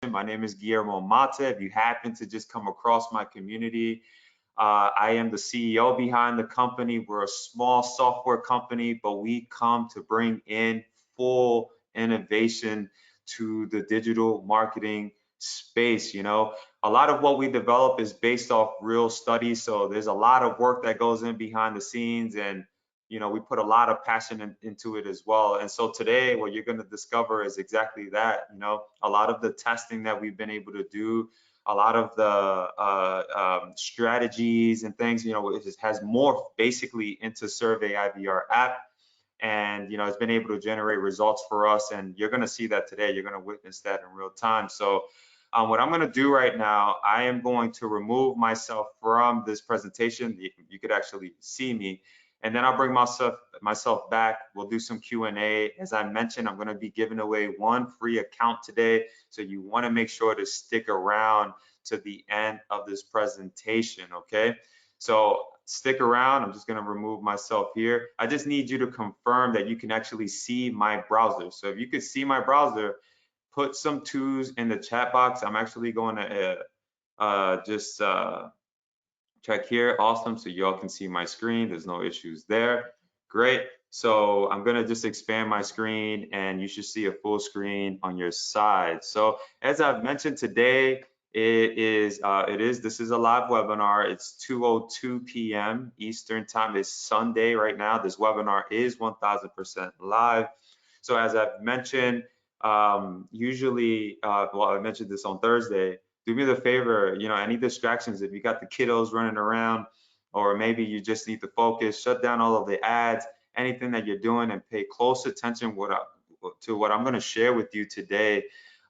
My name is Guillermo Mata. If you happen to just come across my community, I am the CEO behind the company. We're a small software company, but we come to bring in full innovation to the digital marketing space. A lot of what we develop is based off real studies. So there's a lot of work that goes in behind the scenes, and we put a lot of passion into it as well. And so today, what you're going to discover is exactly that. A lot of the testing that we've been able to do, a lot of the strategies and things, it just has morphed basically into Survey IVR app. And it's been able to generate results for us, and you're going to see that today. You're going to witness that in real time. So what I'm going to do right now, I am going to remove myself from this presentation. You could actually see me, and then I'll bring myself back. We'll do some Q&A. As I mentioned, I'm going to be giving away one free account today, so you want to make sure to stick around to the end of this presentation, okay? So stick around. I'm just going to remove myself here. I just need you to confirm that you can actually see my browser. So if you could see my browser, put some twos in the chat box. I'm actually going to just check here. Awesome. So y'all can see my screen. There's no issues there. Great. So I'm going to just expand my screen, and you should see a full screen on your side. So as I've mentioned today, this is a live webinar. It's 2:02 p.m. Eastern time. It's Sunday right now. This webinar is 1000% live. So as I've mentioned, usually, I mentioned this on Thursday. Do me the favor, any distractions, if you got the kiddos running around, or maybe you just need to focus, shut down all of the ads, anything that you're doing, and pay close attention to what I'm going to share with you today.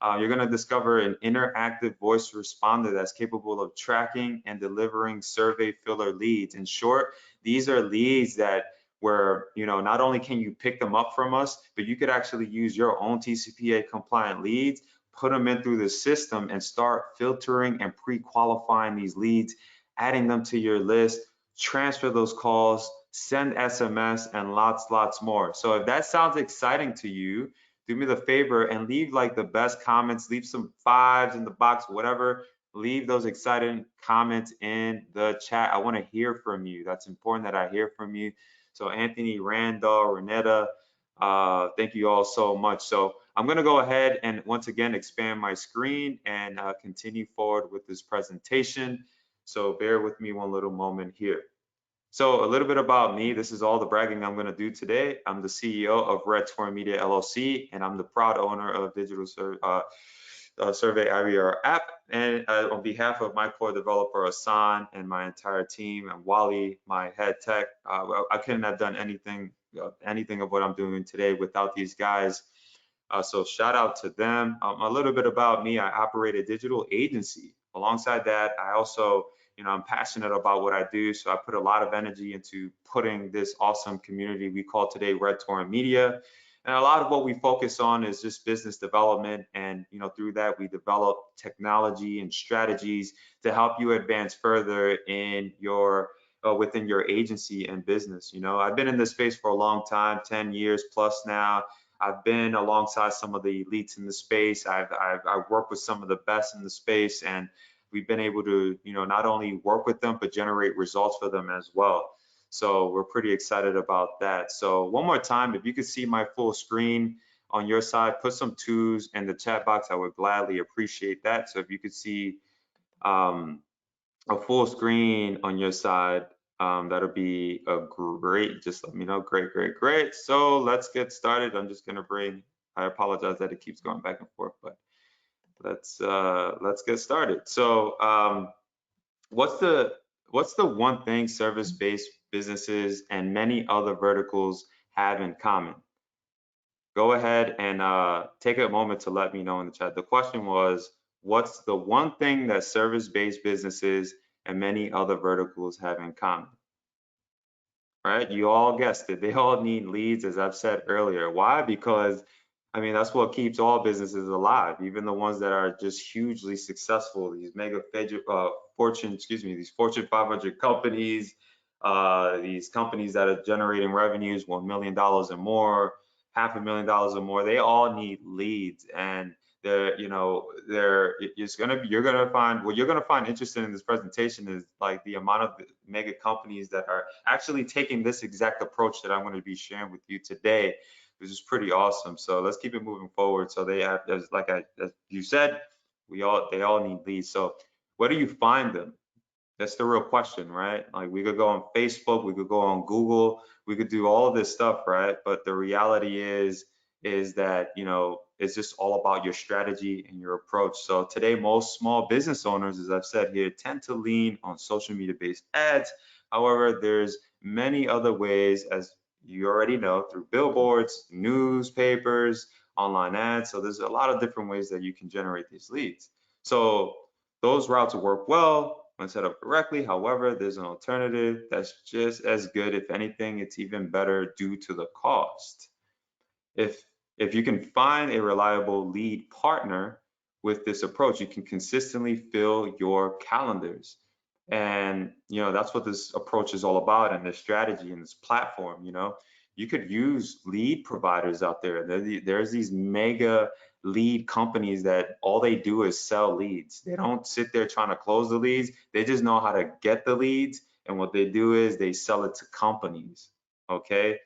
You're going to discover an interactive voice responder that's capable of tracking and delivering survey filler leads. In short, these are leads that where not only can you pick them up from us, but you could actually use your own TCPA compliant leads, put them in through the system, and start filtering and pre-qualifying these leads, adding them to your list, transfer those calls, send SMS, and lots more. So if that sounds exciting to you, do me the favor and leave like the best comments, leave some fives in the box, whatever. Leave those exciting comments in the chat. I want to hear from you. That's important that I hear from you. So Anthony, Randall, Renetta, thank you all so much. So I'm going to go ahead and once again expand my screen and continue forward with this presentation. So bear with me one little moment here. So a little bit about me. This is all the bragging I'm going to do today. I'm the CEO of Red Torn Media LLC, and I'm the proud owner of Digital Survey IVR app. And on behalf of my core developer, Hassan, and my entire team, and Wally, my head tech, I couldn't have done anything of what I'm doing today without these guys. So shout out to them. A little bit about me. I operate a digital agency. Alongside that, I also, I'm passionate about what I do. So I put a lot of energy into putting this awesome community we call today Red Torrent Media. And a lot of what we focus on is just business development. And, through that, we develop technology and strategies to help you advance further in your within your agency and business. I've been in this space for a long time, 10 years plus now. I've been alongside some of the elites in the space. I've worked with some of the best in the space, and we've been able to, not only work with them, but generate results for them as well. So we're pretty excited about that. So one more time, if you could see my full screen on your side, put some twos in the chat box. I would gladly appreciate that. So if you could see a full screen on your side, that'll be a great, just let me know. Great. So let's get started. I'm just gonna I apologize that it keeps going back and forth, but let's get started. So what's the one thing service-based businesses and many other verticals have in common? Go ahead and take a moment to let me know in the chat. The question was, what's the one thing that service-based businesses and many other verticals have in common? Right? You all guessed it. They all need leads, as I've said earlier. Why? Because that's what keeps all businesses alive, even the ones that are just hugely successful. These these Fortune 500 companies, these companies that are generating revenues $1 million or more, $500,000 or more. They all need leads, and you're gonna find what you're gonna find interesting in this presentation is like the amount of mega companies that are actually taking this exact approach that I'm going to be sharing with you today, which is pretty awesome. So let's keep it moving forward. So they have, as you said, they all need leads. So where do you find them? That's the real question, right? Like we could go on Facebook, we could go on Google, we could do all of this stuff, right? But the reality is that, it's just all about your strategy and your approach. So today, most small business owners, as I've said here, tend to lean on social media based ads. However, there's many other ways, as you already know, through billboards, newspapers, online ads. So there's a lot of different ways that you can generate these leads. So those routes work well when set up correctly. However, there's an alternative that's just as good. If anything, it's even better due to the cost. If if you can find a reliable lead partner with this approach, you can consistently fill your calendars. And that's what this approach is all about, and this strategy and this platform. You could use lead providers out there. There's these mega lead companies that all they do is sell leads. They don't sit there trying to close the leads. They just know how to get the leads, and what they do is they sell it to companies. Okay,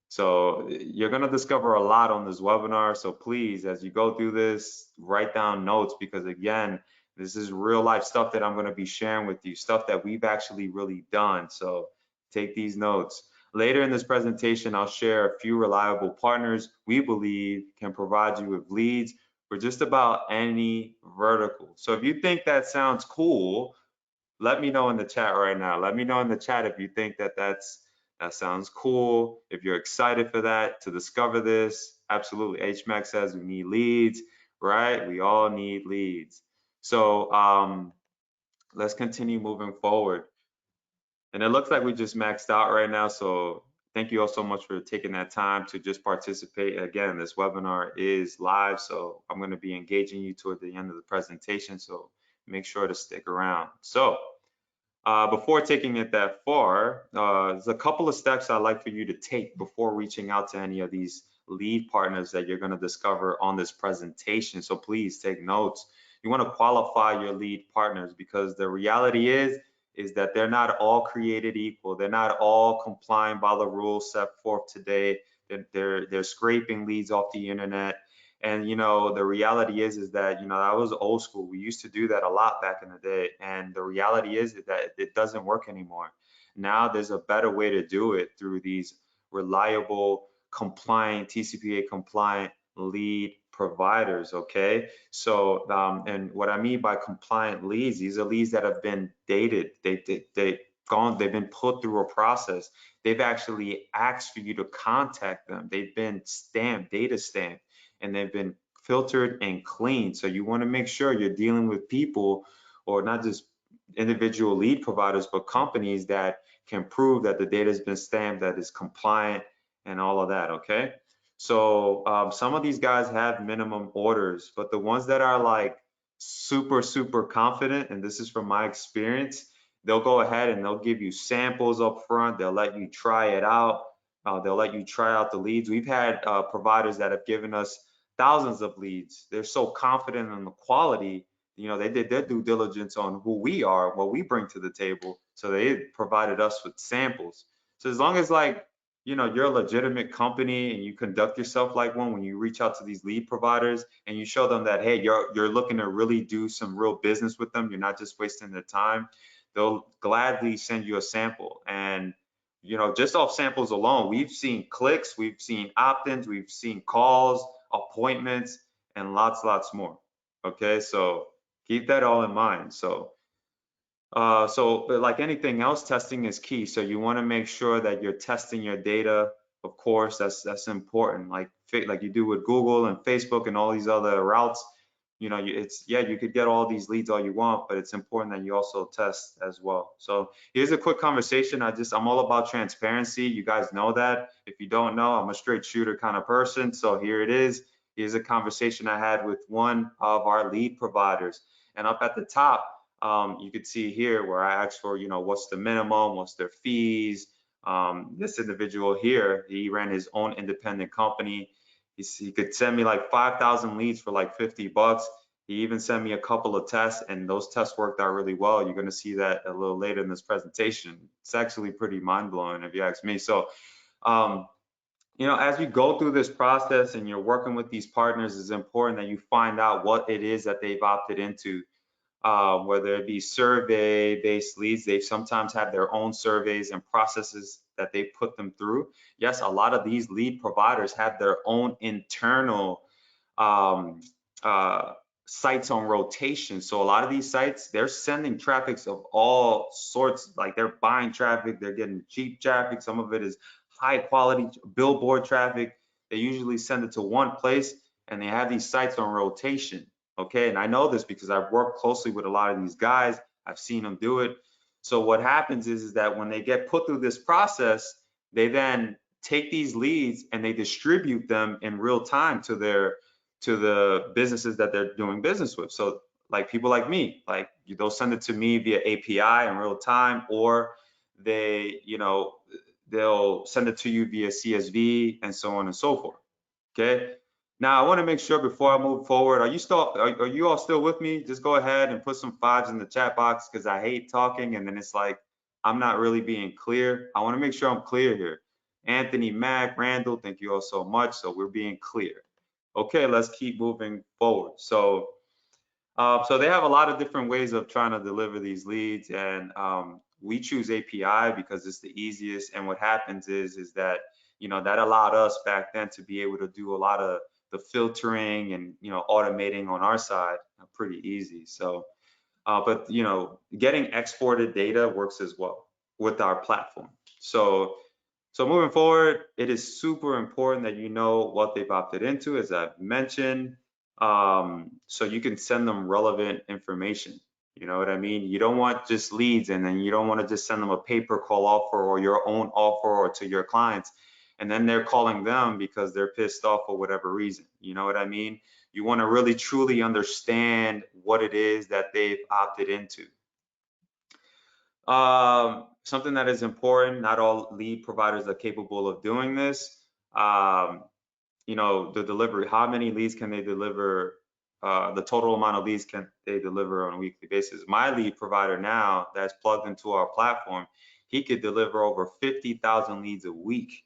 so you're going to discover a lot on this webinar. So please, as you go through this, write down notes, because again, this is real life stuff that I'm going to be sharing with you, stuff that we've actually really done. So take these notes. Later in this presentation, I'll share a few reliable partners we believe can provide you with leads for just about any vertical. So if you think that sounds cool, let me know in the chat right now. Let me know in the chat if you think that sounds cool. If you're excited for that, to discover this. Absolutely. HMAC says we need leads, right? We all need leads. So let's continue moving forward. And it looks like we just maxed out right now. So thank you all so much for taking that time to just participate. Again, this webinar is live, so I'm going to be engaging you toward the end of the presentation. So make sure to stick around. So before taking it that far, there's a couple of steps I'd like for you to take before reaching out to any of these lead partners that you're going to discover on this presentation. So please take notes. You want to qualify your lead partners, because the reality is that they're not all created equal. They're not all complying by the rules set forth today. They're scraping leads off the internet. And the reality is that that was old school. We used to do that a lot back in the day, and the reality is that it doesn't work anymore. Now there's a better way to do it through these reliable, compliant, TCPA compliant lead providers. Okay, so and what I mean by compliant leads, these are leads that have been dated. They've been put through a process. They've actually asked for you to contact them. They've been stamped, data stamped, and they've been filtered and cleaned. So you want to make sure you're dealing with people, or not just individual lead providers, but companies that can prove that the data has been stamped, that is compliant, and all of that. Okay. So some of these guys have minimum orders, but the ones that are like super confident, and this is from my experience, they'll go ahead and they'll give you samples up front. They'll let you try it out. They'll let you try out the leads. We've had providers that have given us thousands of leads. They're so confident in the quality. They did their due diligence on who we are, what we bring to the table. So they provided us with samples. So as long as you're a legitimate company and you conduct yourself like one when you reach out to these lead providers and you show them that, hey, you're looking to really do some real business with them, you're not just wasting their time, they'll gladly send you a sample. And just off samples alone, we've seen clicks, we've seen opt-ins, we've seen calls, appointments, and lots more. Okay, so keep that all in mind. So but like anything else, testing is key. So you want to make sure that you're testing your data. Of course, that's important. Like you do with Google and Facebook and all these other routes. You could get all these leads all you want, but it's important that you also test as well. So here's a quick conversation. I'm all about transparency. You guys know that. If you don't know, I'm a straight shooter kind of person. So here it is. Here's a conversation I had with one of our lead providers. And up at the top, you could see here where I asked for, what's the minimum, what's their fees. This individual here, he ran his own independent company. He could send me like 5,000 leads for like $50. He even sent me a couple of tests, and those tests worked out really well. You're going to see that a little later in this presentation. It's actually pretty mind-blowing if you ask me. So, as you go through this process and you're working with these partners, it's important that you find out what it is that they've opted into, whether it be survey-based leads. They sometimes have their own surveys and processes that they put them through. Yes, a lot of these lead providers have their own internal um, uh, sites on rotation. So a lot of these sites, they're sending traffics of all sorts, like they're buying traffic, they're getting cheap traffic. Some of it is high quality billboard traffic. They usually send it to one place, and they have these sites on rotation. Okay, and I know this because I've worked closely with a lot of these guys. I've seen them do it. So what happens is that when they get put through this process, they then take these leads and they distribute them in real time to the businesses that they're doing business with. So like people like me, like they'll send it to me via API in real time, or they'll send it to you via CSV and so on and so forth. Okay. Now I want to make sure before I move forward, are you all still with me? Just go ahead and put some fives in the chat box, because I hate talking and then it's like I'm not really being clear. I want to make sure I'm clear here. Anthony, Mac, Randall, thank you all so much. So we're being clear. Okay, let's keep moving forward. So they have a lot of different ways of trying to deliver these leads, and we choose API because it's the easiest. And what happens is that that allowed us back then to be able to do a lot of the filtering and automating on our side pretty easy. So, but getting exported data works as well with our platform. So moving forward, it is super important that you know what they've opted into, as I've mentioned, so you can send them relevant information. You know what I mean? You don't want just leads, and then you don't want to just send them a pay-per-call offer or your own offer or to your clients, and then they're calling them because they're pissed off for whatever reason. You know what I mean? You want to really truly understand what it is that they've opted into. Something that is important, not all lead providers are capable of doing this. The delivery, how many leads can they deliver? The total amount of leads can they deliver on a weekly basis? My lead provider now that's plugged into our platform, he could deliver over 50,000 leads a week.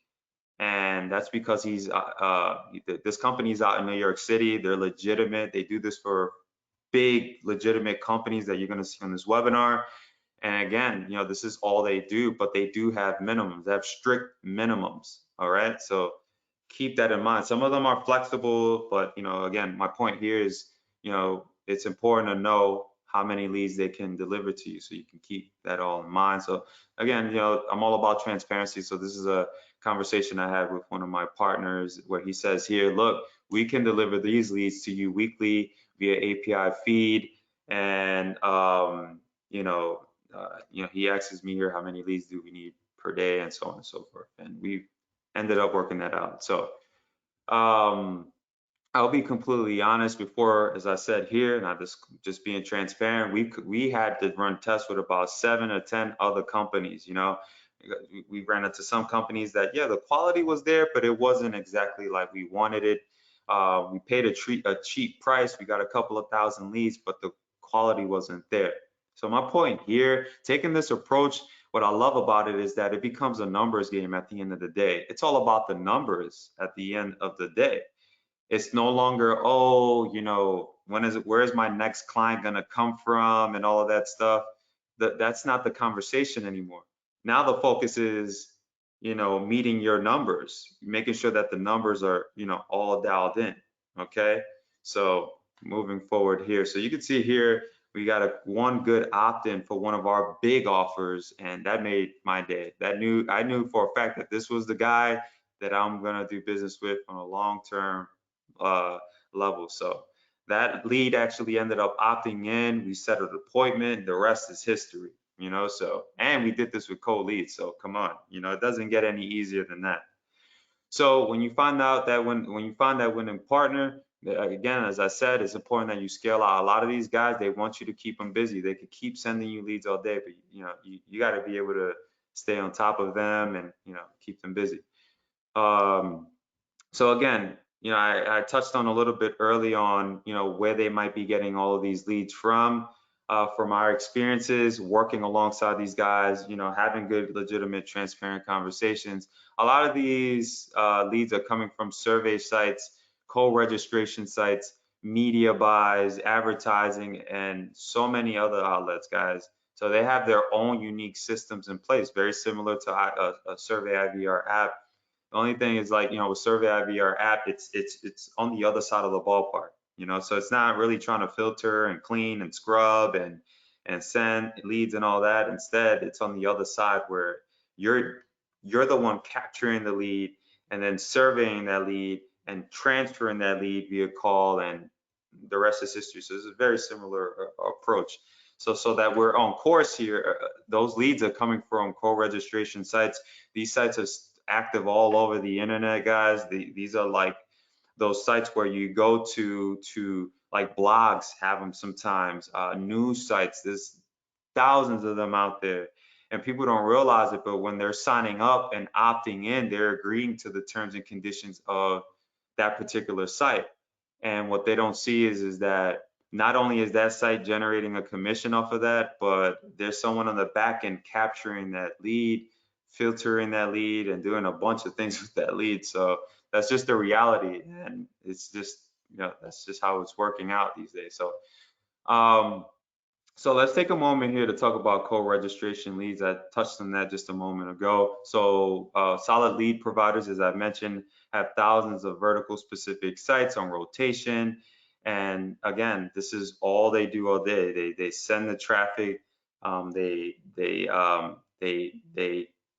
And that's because this company's out in New York City. They're legitimate. They do this for big legitimate companies that you're going to see on this webinar. And again, this is all they do, but they do have minimums. They have strict minimums. All right. So keep that in mind. Some of them are flexible, but again, my point here is, it's important to know how many leads they can deliver to you, so you can keep that all in mind. So again, I'm all about transparency. So this is a conversation I had with one of my partners where he says here, look, we can deliver these leads to you weekly via API feed, and he asks me here, how many leads do we need per day, and so on and so forth. And we ended up working that out. So I'll be completely honest. Before, as I said here, and I'm just being transparent, we had to run tests with about 7 or 10 other companies. We ran into some companies that, yeah, the quality was there, but it wasn't exactly like we wanted it. We paid a cheap price. We got a couple of thousand leads, but the quality wasn't there. So my point here, taking this approach, what I love about it is that it becomes a numbers game at the end of the day. It's all about the numbers at the end of the day. It's no longer, where is my next client gonna come from and all of that stuff. That's not the conversation anymore. Now the focus is, meeting your numbers, making sure that the numbers are, all dialed in. Okay. So moving forward here. So you can see here, we got one good opt-in for one of our big offers, and that made my day. I knew for a fact that this was the guy that I'm gonna do business with on a long-term level. So that lead actually ended up opting in. We set an appointment. The rest is history. So, and we did this with cold leads. So come on, it doesn't get any easier than that. So when you find out that when you find that winning partner, again, as I said, it's important that you scale out. A lot of these guys, they want you to keep them busy. They could keep sending you leads all day, but you got to be able to stay on top of them and keep them busy. So again, I touched on a little bit early on, where they might be getting all of these leads from our experiences working alongside these guys, having good, legitimate, transparent conversations. A lot of these leads are coming from survey sites, co-registration sites, media buys, advertising, and so many other outlets, guys. So they have their own unique systems in place, very similar to a survey IVR app. The only thing is, like, with Survey IVR app, it's on the other side of the ballpark, so it's not really trying to filter and clean and scrub and send leads and all that. Instead, it's on the other side where you're the one capturing the lead and then surveying that lead and transferring that lead via call, and the rest is history. So this is a very similar approach. So that we're on course here, those leads are coming from co-registration sites. These sites are active all over the internet, guys. These are like those sites where you go to like blogs have them sometimes, news sites. There's thousands of them out there, and people don't realize it, but when they're signing up and opting in, they're agreeing to the terms and conditions of that particular site. And what they don't see is that not only is that site generating a commission off of that, but there's someone on the back end capturing that lead, filtering that lead, and doing a bunch of things with that lead. So that's just the reality, and it's just, that's just how it's working out these days. So let's take a moment here to talk about co-registration leads. I touched on that just a moment ago. So solid lead providers, as I mentioned, have thousands of vertical specific sites on rotation. And again, this is all they do all day. They send the traffic, they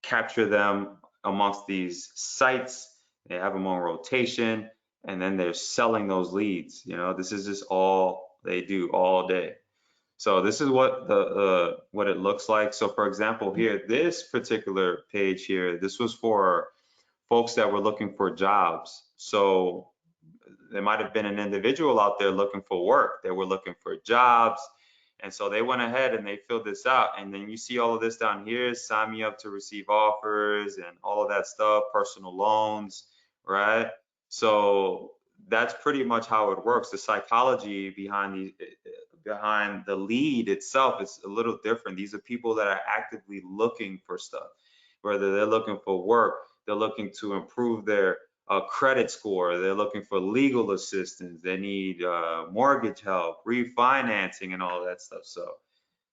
capture them amongst these sites. They have them on rotation, and then they're selling those leads. This is just all they do all day. So this is what what it looks like. So for example, here, this particular page here, this was for folks that were looking for jobs. So there might have been an individual out there looking for work. They were looking for jobs. And so they went ahead and they filled this out. And then you see all of this down here, sign me up to receive offers and all of that stuff, personal loans, right? So that's pretty much how it works. The psychology behind the lead itself is a little different. These are people that are actively looking for stuff, whether they're looking for work, they're looking to improve their credit score, they're looking for legal assistance, they need mortgage help, refinancing, and all of that stuff.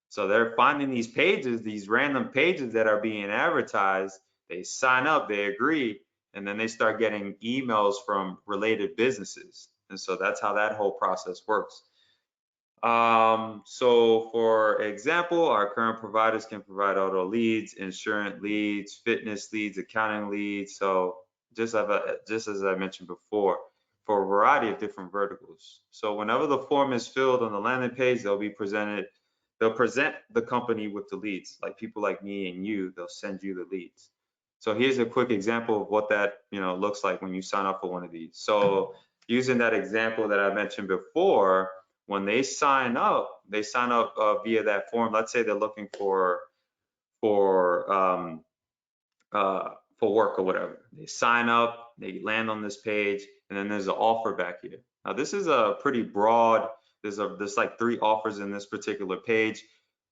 So they're finding these pages, these random pages that are being advertised. They sign up, they agree, and then they start getting emails from related businesses. And so that's how that whole process works. So for example, our current providers can provide auto leads, insurance leads, fitness leads, accounting leads. So just as I mentioned before, for a variety of different verticals. So whenever the form is filled on the landing page, they'll present the company with the leads, like people like me and you, they'll send you the leads. So here's a quick example of what that looks like when you sign up for one of these. So using that example that I mentioned before, when they sign up via that form. Let's say they're looking for work or whatever. They sign up, they land on this page, and then there's an offer back here. Now this is a pretty broad. There's like 3 offers in this particular page,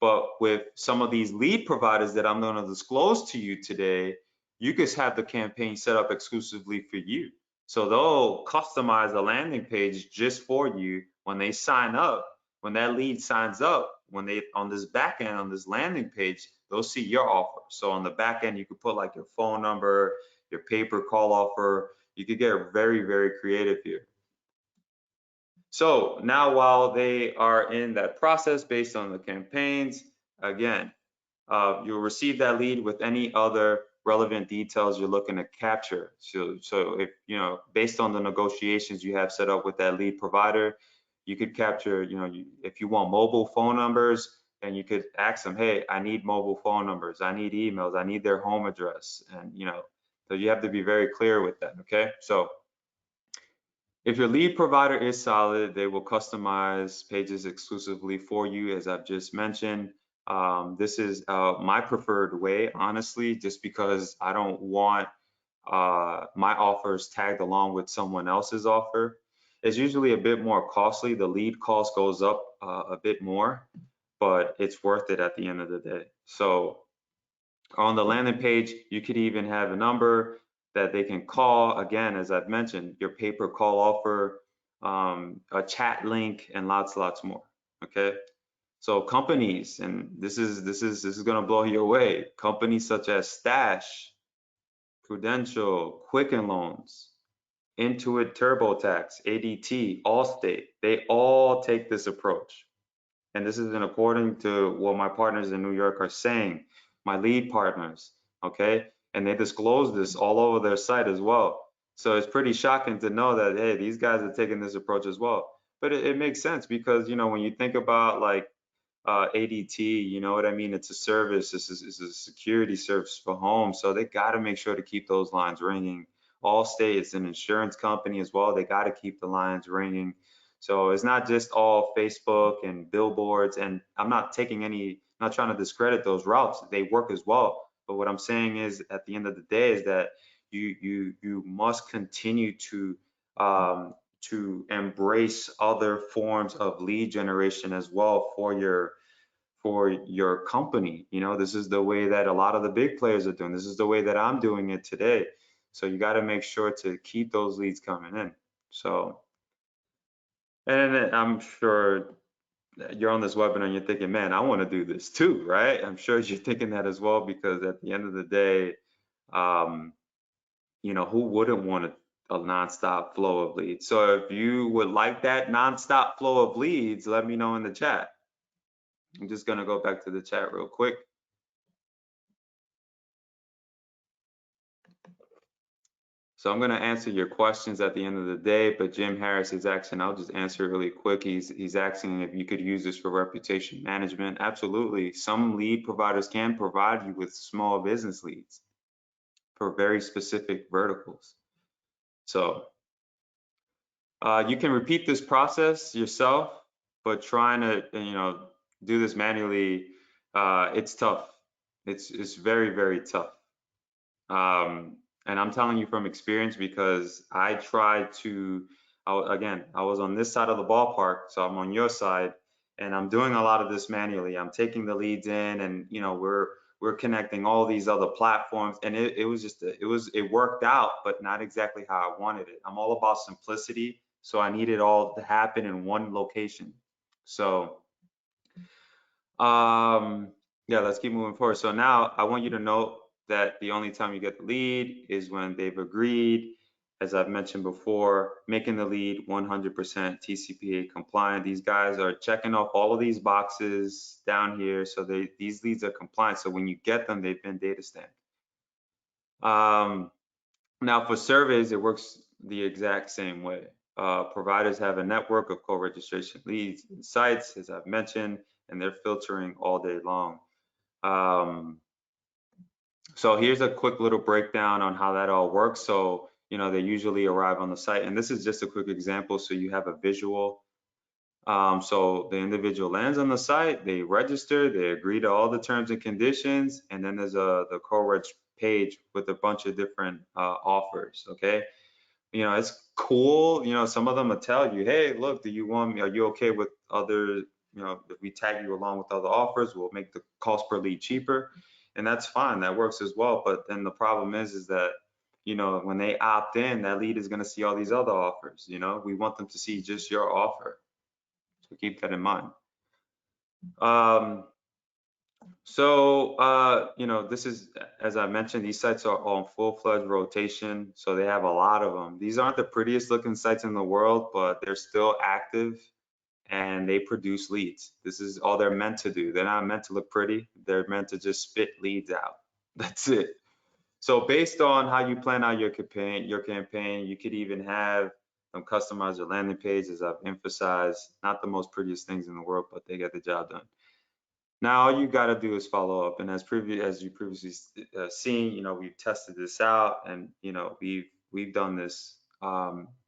but with some of these lead providers that I'm going to disclose to you today, you could have the campaign set up exclusively for you. So they'll customize a landing page just for you when they sign up. When that lead signs up, when they on this back end, on this landing page, they'll see your offer. So on the back end, you could put like your phone number, your paper call offer. You could get very, very creative here. So now while they are in that process based on the campaigns, again, you'll receive that lead with any other relevant details you're looking to capture. So if, based on the negotiations you have set up with that lead provider, you could capture, if you want mobile phone numbers, then you could ask them, hey, I need mobile phone numbers, I need emails, I need their home address. And, so you have to be very clear with that, okay? So if your lead provider is solid, they will customize pages exclusively for you, as I've just mentioned. This is my preferred way, honestly, just because I don't want my offer is tagged along with someone else's offer, it's usually a bit more costly. The lead cost goes up a bit more, but it's worth it at the end of the day. So on the landing page, you could even have a number that they can call. Again, as I've mentioned, your pay-per-call offer, a chat link, and lots more. Okay. So companies, and this is going to blow you away. Companies such as Stash, Prudential, Quicken Loans, Intuit TurboTax, ADT, Allstate, they all take this approach. And this is in according to what my partners in New York are saying, my lead partners, okay? And they disclose this all over their site as well. So it's pretty shocking to know that, hey, these guys are taking this approach as well. But it makes sense because, you know, when you think about like ADT, you know what I mean? It's a service, it's a security service for home. So they got to make sure to keep those lines ringing. Allstate is an insurance company as well. They got to keep the lines ringing. So it's not just all Facebook and billboards. And I'm not taking any, not trying to discredit those routes. They work as well. But what I'm saying is, at the end of the day, is that you must continue to embrace other forms of lead generation as well for your company. You know, this is the way that a lot of the big players are doing. This is the way that I'm doing it today. So you got to make sure to keep those leads coming in. So, and then I'm sure you're on this webinar and you're thinking, man, I want to do this too, right? I'm sure you're thinking that as well, because at the end of the day, um, you know, who wouldn't want a nonstop flow of leads? So if you would like that nonstop flow of leads, let me know in the chat. I'm just going to go back to the chat real quick. So I'm going to answer your questions at the end of the day, but Jim Harris is asking, I'll just answer it really quick. He's asking if you could use this for reputation management. Absolutely. Some lead providers can provide you with small business leads for very specific verticals. So you can repeat this process yourself, but trying to, you know, do this manually, it's tough. It's very tough. And I'm telling you from experience, because I tried to, again, I was on this side of the ballpark, so I'm on your side, and I'm doing a lot of this manually. I'm taking the leads in, and you know, we're connecting all these other platforms, and it was just it worked out, but not exactly how I wanted it. I'm all about simplicity, so I need it all to happen in one location. So yeah, let's keep moving forward. So now I want you to note that the only time you get the lead is when they've agreed, as I've mentioned before, making the lead 100% TCPA compliant. These guys are checking off all of these boxes down here. So these leads are compliant. So when you get them, they've been data stamped. Now for surveys, it works the exact same way. Providers have a network of co-registration leads and sites, as I've mentioned, and they're filtering all day long. So here's a quick little breakdown on how that all works. So, you know, they usually arrive on the site, and this is just a quick example so you have a visual. So the individual lands on the site, they register, they agree to all the terms and conditions, and then there's the co-reg page with a bunch of different offers, okay? You know, it's cool. You know, some of them will tell you, hey, look, do you want me, are you okay with other, you know, if we tag you along with other offers, we'll make the cost per lead cheaper. And that's fine, that works as well. But then the problem is that, you know, when they opt in, that lead is going to see all these other offers. You know, we want them to see just your offer. So keep that in mind. You know, this is, as I mentioned, these sites are on full-fledged rotation, so they have a lot of them. These aren't the prettiest looking sites in the world, but they're still active and they produce leads. This is all they're meant to do. They're not meant to look pretty. They're meant to just spit leads out. That's it. So based on how you plan out your campaign, you could even have them customize your landing page, as I've emphasized. Not the most prettiest things in the world, but they get the job done. Now all you got to do is follow up, and as you previously seen, you know, we've tested this out, and you know, we've done this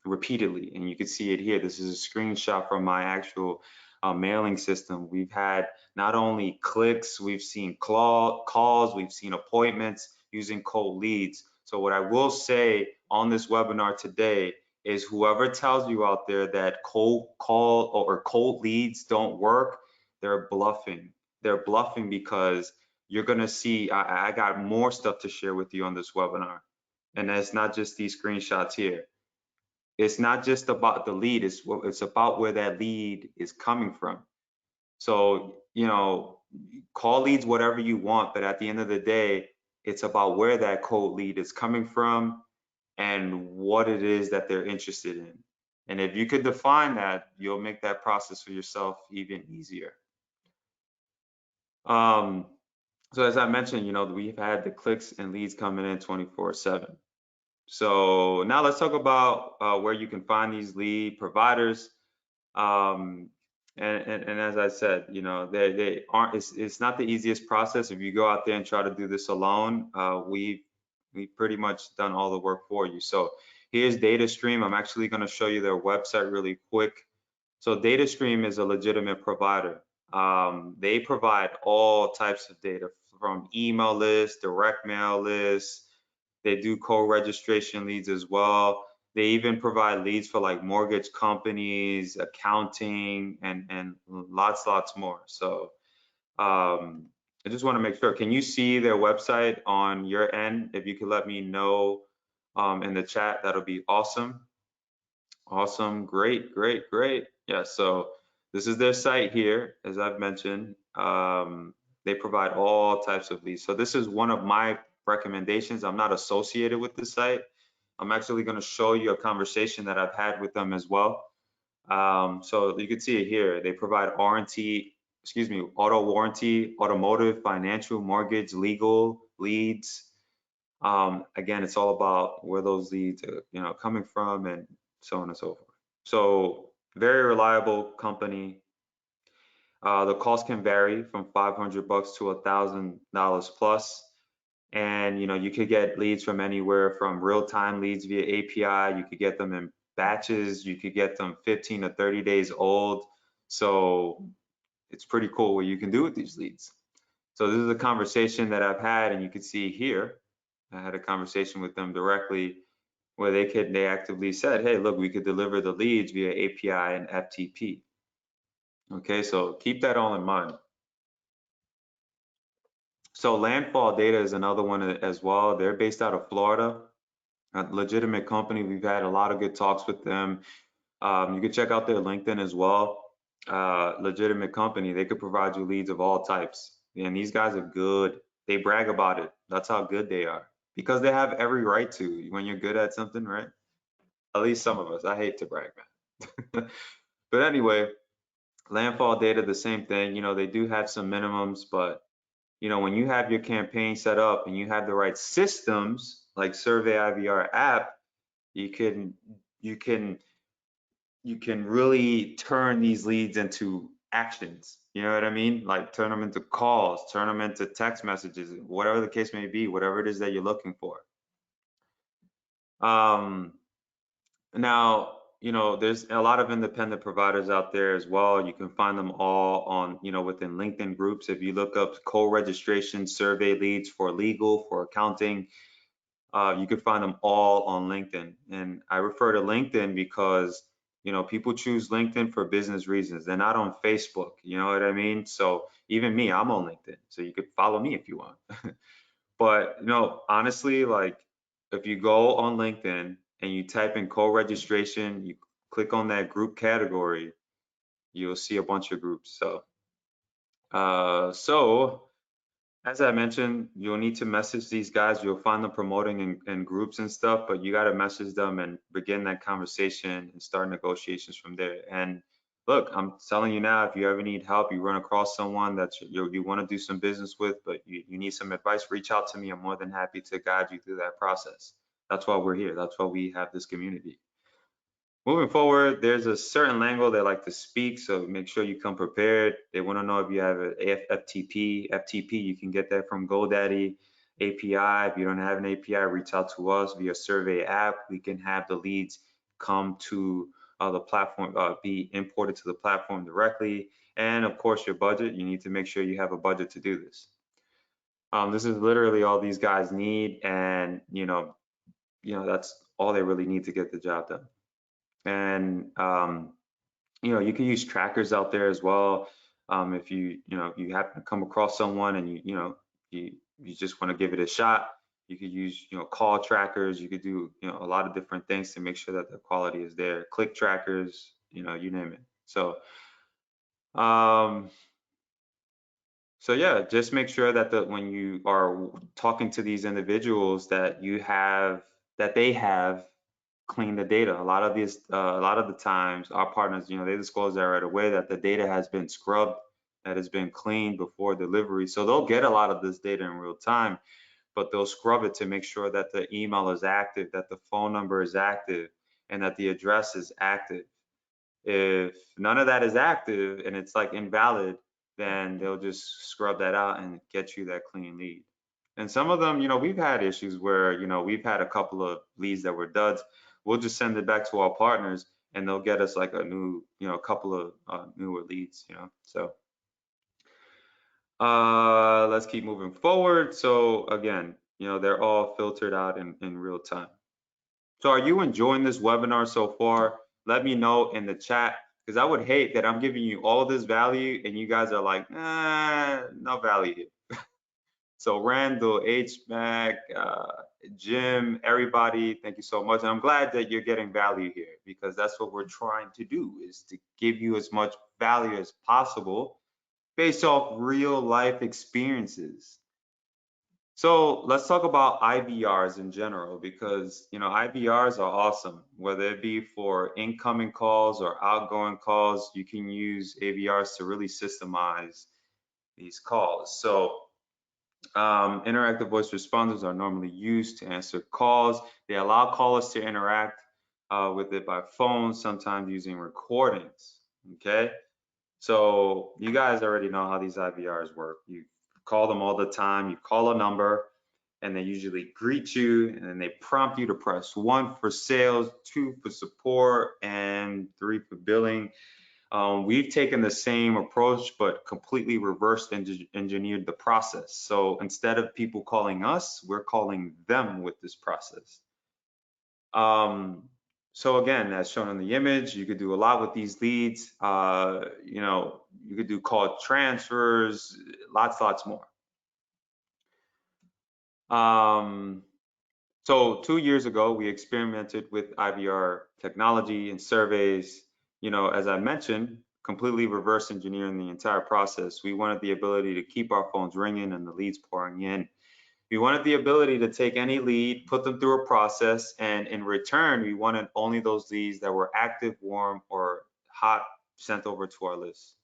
repeatedly, and you can see it here. This is a screenshot from my actual mailing system. We've had not only clicks, we've seen calls, we've seen appointments using cold leads. So what I will say on this webinar today is whoever tells you out there that cold call or cold leads don't work, they're bluffing. They're bluffing because you're gonna see, I got more stuff to share with you on this webinar. And it's not just these screenshots here. It's not just about the lead, it's about where that lead is coming from. So, you know, call leads whatever you want, but at the end of the day, it's about where that cold lead is coming from and what it is that they're interested in. And if you could define that, you'll make that process for yourself even easier. So as I mentioned, you know, we've had the clicks and leads coming in 24/7. So now let's talk about where you can find these lead providers. Um, and as I said, you know, they aren't. It's not the easiest process. If you go out there and try to do this alone, we pretty much done all the work for you. So here's DataStream. I'm actually going to show you their website really quick. So DataStream is a legitimate provider. They provide all types of data from email lists, direct mail lists. They do co-registration leads as well. They even provide leads for like mortgage companies, accounting, and lots more. So I just want to make sure. Can you see their website on your end? If you could let me know in the chat, that'll be awesome. Awesome, great. Yeah, so this is their site here, as I've mentioned. They provide all types of leads. So this is one of my recommendations. I'm not associated with this site. I'm actually going to show you a conversation that I've had with them as well. So you can see it here. They provide warranty, auto warranty, automotive, financial, mortgage, legal leads. Again, it's all about where those leads are, you know, coming from and so on and so forth. So very reliable company. The cost can vary from $500 to $1,000 plus. And, you know, you could get leads from anywhere from real-time leads via API. You could get them in batches. You could get them 15 to 30 days old. So it's pretty cool what you can do with these leads. So this is a conversation that I've had, and you can see here, I had a conversation with them directly where they actively said, hey, look, we could deliver the leads via API and FTP. Okay, so keep that all in mind. So Landfall Data is another one as well. They're based out of Florida, a legitimate company. We've had a lot of good talks with them. You can check out their LinkedIn as well. Legitimate company. They could provide you leads of all types. And these guys are good. They brag about it. That's how good they are. Because they have every right to when you're good at something, right? At least some of us. I hate to brag, man. But anyway, Landfall Data, the same thing. You know, they do have some minimums, but you know, when you have your campaign set up and you have the right systems like Survey IVR app, you can really turn these leads into actions. You know what I mean? Like turn them into calls, turn them into text messages, whatever the case may be, whatever it is that you're looking for. Now, you know, there's a lot of independent providers out there as well. You can find them all on, you know, within LinkedIn groups. If you look up co-registration survey leads for legal, for accounting, you can find them all on LinkedIn. And I refer to LinkedIn because, you know, people choose LinkedIn for business reasons. They're not on Facebook, you know what I mean? So even me, I'm on LinkedIn. So you could follow me if you want. But, you know, honestly, like if you go on LinkedIn and you type in co-registration, you click on that group category, you'll see a bunch of groups. So, as I mentioned, you'll need to message these guys. You'll find them promoting in groups and stuff, but you got to message them and begin that conversation and start negotiations from there. And look, I'm telling you now, if you ever need help, you run across someone that you want to do some business with, but you need some advice, reach out to me. I'm more than happy to guide you through that process. That's why we're here. That's why we have this community. Moving forward, there's a certain language they like to speak, so make sure you come prepared. They want to know if you have an FTP. FTP, you can get that from GoDaddy API. If you don't have an API, reach out to us via Survey app. We can have the leads come to the platform, be imported to the platform directly. And of course, your budget. You need to make sure you have a budget to do this. This is literally all these guys need, and you know, that's all they really need to get the job done. And you can use trackers out there as well. If you happen to come across someone and you just want to give it a shot, you could use call trackers. You could do a lot of different things to make sure that the quality is there. Click trackers, you name it. Um, so yeah, just make sure that when you are talking to these individuals that they have cleaned the data. A lot of the times, our partners, they disclose that right away that the data has been scrubbed, that has been cleaned before delivery. So they'll get a lot of this data in real time, but they'll scrub it to make sure that the email is active, that the phone number is active, and that the address is active. If none of that is active and it's like invalid, then they'll just scrub that out and get you that clean lead. And some of them, we've had issues where, we've had a couple of leads that were duds. We'll just send it back to our partners and they'll get us like a new, couple of newer leads. So let's keep moving forward. So again, they're all filtered out in real time. So are you enjoying this webinar so far? Let me know in the chat, because I would hate that I'm giving you all this value and you guys are like, no value here. So Randall, HMAC, Jim, everybody, thank you so much. And I'm glad that you're getting value here, because that's what we're trying to do, is to give you as much value as possible based off real life experiences. So let's talk about IVRs in general, because IVRs are awesome. Whether it be for incoming calls or outgoing calls, you can use AVRs to really systemize these calls. So interactive voice responders are normally used to answer calls. They allow callers to interact with it by phone, sometimes using recordings. Okay, so you guys already know how these IVRs work. You call them all the time. You call a number and they usually greet you, and then they prompt you to press 1 for sales, 2 for support, and 3 for billing. We've taken the same approach, but completely reversed engineered the process. So instead of people calling us, we're calling them with this process. So again, as shown in the image, you could do a lot with these leads. You could do call transfers, lots more. So 2 years ago, we experimented with IVR technology and surveys. As I mentioned, completely reverse engineering the entire process. We wanted the ability to keep our phones ringing and the leads pouring in. We wanted the ability to take any lead, put them through a process, and in return, we wanted only those leads that were active, warm, or hot sent over to our list.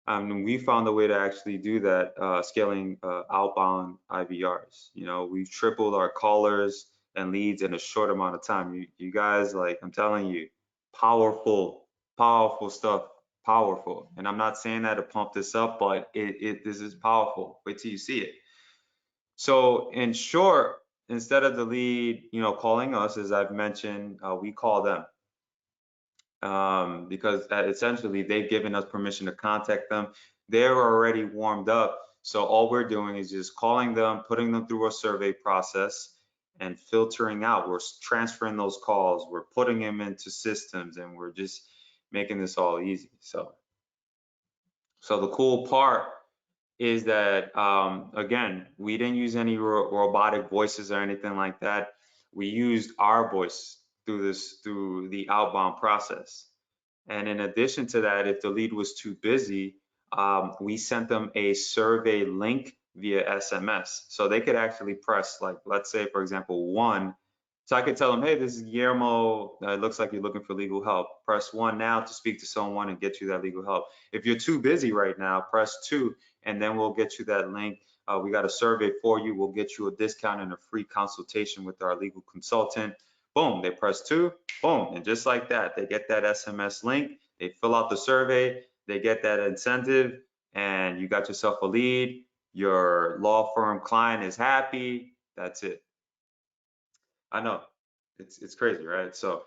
And we found a way to actually do that, scaling outbound IVRs. We've tripled our callers and leads in a short amount of time. You guys, like, I'm telling you, powerful stuff, powerful. And I'm not saying that to pump this up, but this is powerful. Wait till you see it. So in short, instead of the lead, calling us, as I've mentioned, we call them. Because essentially they've given us permission to contact them. They're already warmed up. So all we're doing is just calling them, putting them through a survey process and filtering out. We're transferring those calls, we're putting them into systems, and we're just making this all easy. So the cool part is that, again, we didn't use any robotic voices or anything like that. We used our voice through the outbound process. And in addition to that, if the lead was too busy, we sent them a survey link via SMS. So they could actually press, like, let's say, for example, 1. So I could tell them, hey, this is Guillermo. It looks like you're looking for legal help. Press 1 now to speak to someone and get you that legal help. If you're too busy right now, press 2, and then we'll get you that link. We got a survey for you. We'll get you a discount and a free consultation with our legal consultant. Boom, they press 2, boom, and just like that, they get that SMS link, they fill out the survey, they get that incentive, and you got yourself a lead. Your law firm client is happy. That's it. I know, it's crazy, right? So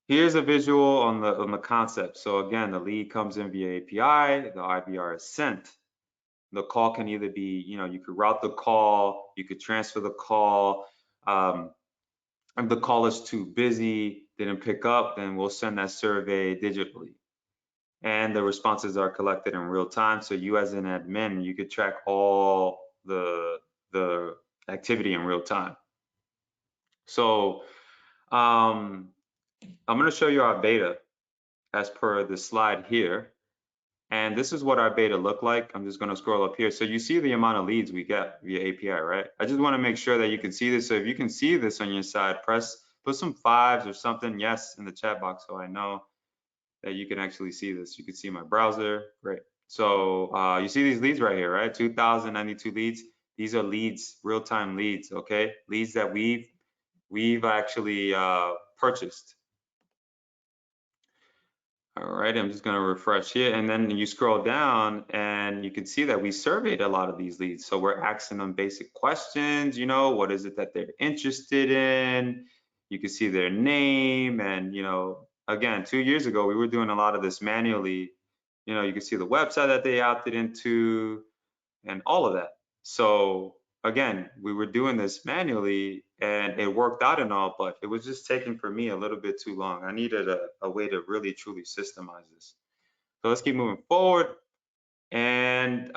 here's a visual on the concept. So again, the lead comes in via API, the IVR is sent. The call can either be, you could route the call, you could transfer the call. If the call is too busy, didn't pick up, then we'll send that survey digitally. And the responses are collected in real time. So you as an admin, you could track all the activity in real time. So I'm going to show you our beta as per the slide here. And this is what our beta looked like. I'm just going to scroll up here. So you see the amount of leads we get via API, right? I just want to make sure that you can see this. So if you can see this on your side, put some 5s or something, yes, in the chat box so I know that you can actually see this. You can see my browser. Great. So you see these leads right here, right? 2,092 leads. These are leads, real-time leads, okay? Leads that we've actually purchased. All right, I'm just gonna refresh here, and then you scroll down and you can see that we surveyed a lot of these leads. So we're asking them basic questions, you know, what is it that they're interested in? You can see their name and, you know, again, 2 years ago, we were doing a lot of this manually. You know, you can see the website that they opted into and all of that. So again, we were doing this manually and it worked out and all, but it was just taking for me a little bit too long. I needed a way to really truly systemize this. So let's keep moving forward and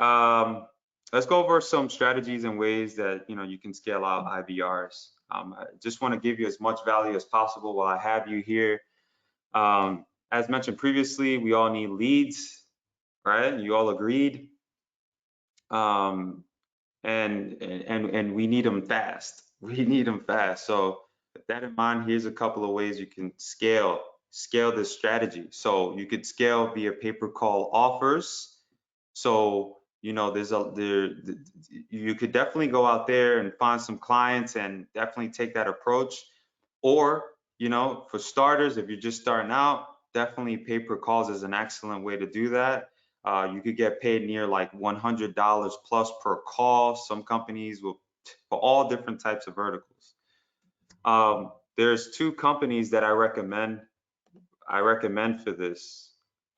let's go over some strategies and ways that you can scale out IVRs. I just want to give you as much value as possible while I have you here. As mentioned previously, we all need leads, right? You all agreed. Um, and we need them fast. We need them fast. So with that in mind, here's a couple of ways you can scale this strategy. So you could scale via pay per call offers. So you could definitely go out there and find some clients and definitely take that approach. Or for starters, if you're just starting out, definitely pay per calls is an excellent way to do that. You could get paid near like $100 plus per call. Some companies will, for all different types of verticals. There's 2 companies that I recommend. For this.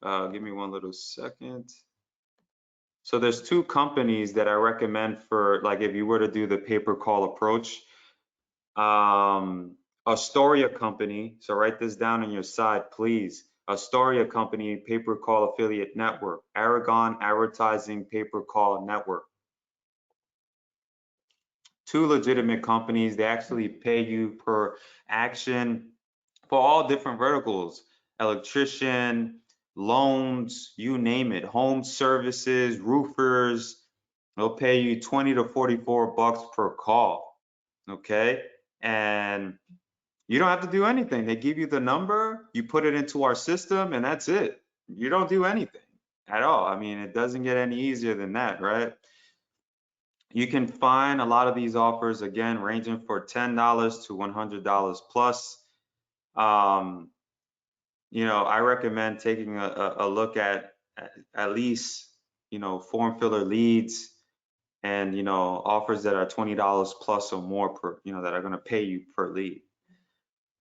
Give me one little second. So there's 2 companies that I recommend for, like, if you were to do the pay per call approach. Astoria company. So write this down on your side, please. Astoria company, pay per call affiliate network. Aragon Advertising pay per call network. 2 legitimate companies. They actually pay you per action for all different verticals. Electrician, loans, you name it. Home services, roofers. They'll pay you 20 to 44 bucks per call. Okay. And you don't have to do anything. They give you the number, you put it into our system, and that's it. You don't do anything at all. I mean, it doesn't get any easier than that, right? You can find a lot of these offers, again, ranging for $10 to $100 plus. I recommend taking a look at least, form filler leads and, offers that are $20 plus or more per, that are going to pay you per lead.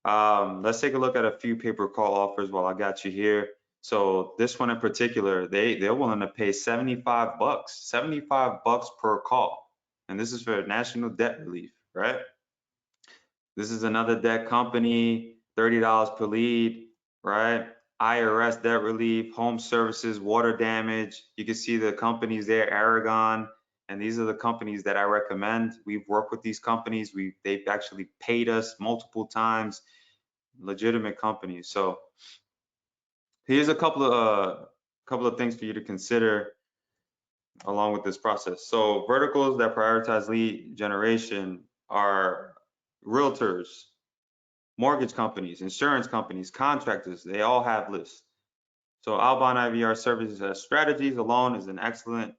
Let's take a look at a few pay per call offers while I got you here. So this one in particular, they're willing to pay 75 bucks per call. And this is for national debt relief, right? This is another debt company, $30 per lead, right? IRS debt relief, home services, water damage. You can see the companies there, Aragon, and these are the companies that I recommend. We've worked with these companies. They've actually paid us multiple times, legitimate companies. So here's a couple of things for you to consider along with this process. So verticals that prioritize lead generation are realtors, mortgage companies, insurance companies, contractors. They all have lists. So outbound IVR services as strategies alone is an excellent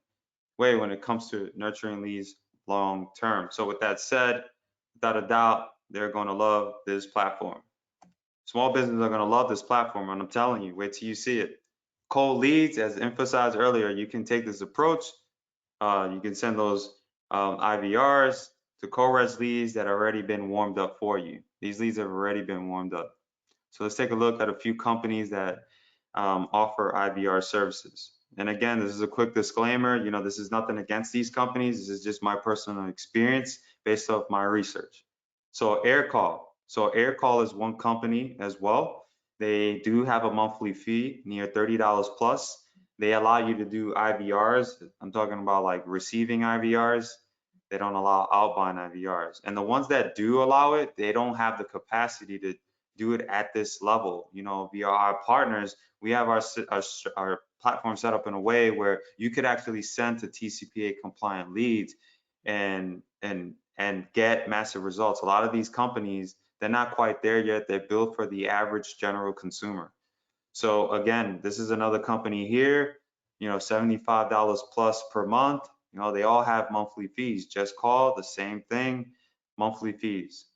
way when it comes to nurturing leads long term. So with that said, without a doubt, they're going to love this platform. Small businesses are going to love this platform, and I'm telling you, wait till you see it. Cold leads, as emphasized earlier, you can take this approach. You can send those IVRs to co-res leads that have already been warmed up for you. These leads have already been warmed up. So let's take a look at a few companies that offer IVR services. And again, this is a quick disclaimer. This is nothing against these companies. This is just my personal experience based off my research. So AirCall. So Aircall is one company as well. They do have a monthly fee near $30 plus. They allow you to do IVRs. I'm talking about like receiving IVRs. They don't allow outbound IVRs. And the ones that do allow it, they don't have the capacity to do it at this level. You know, via our partners, we have our platform set up in a way where you could actually send to TCPA compliant leads and get massive results. A lot of these companies, they're not quite there yet. They're built for the average general consumer. So again, this is another company here, you know, $75 plus per month. You know, they all have monthly fees. Just call, the same thing, monthly fees.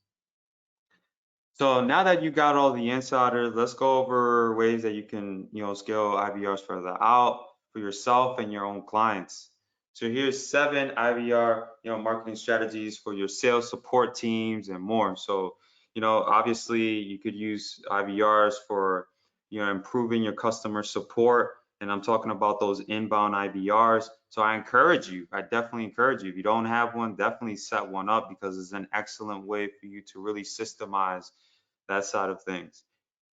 So now that you got all the insiders, let's go over ways that you can, you know, scale IVRs further out for yourself and your own clients. So here's 7 IVR, you know, marketing strategies for your sales support teams and more. So, you know, obviously you could use IVRs for, you know, improving your customer support. And I'm talking about those inbound IVRs. So I definitely encourage you. If you don't have one, definitely set one up because it's an excellent way for you to really systemize that side of things.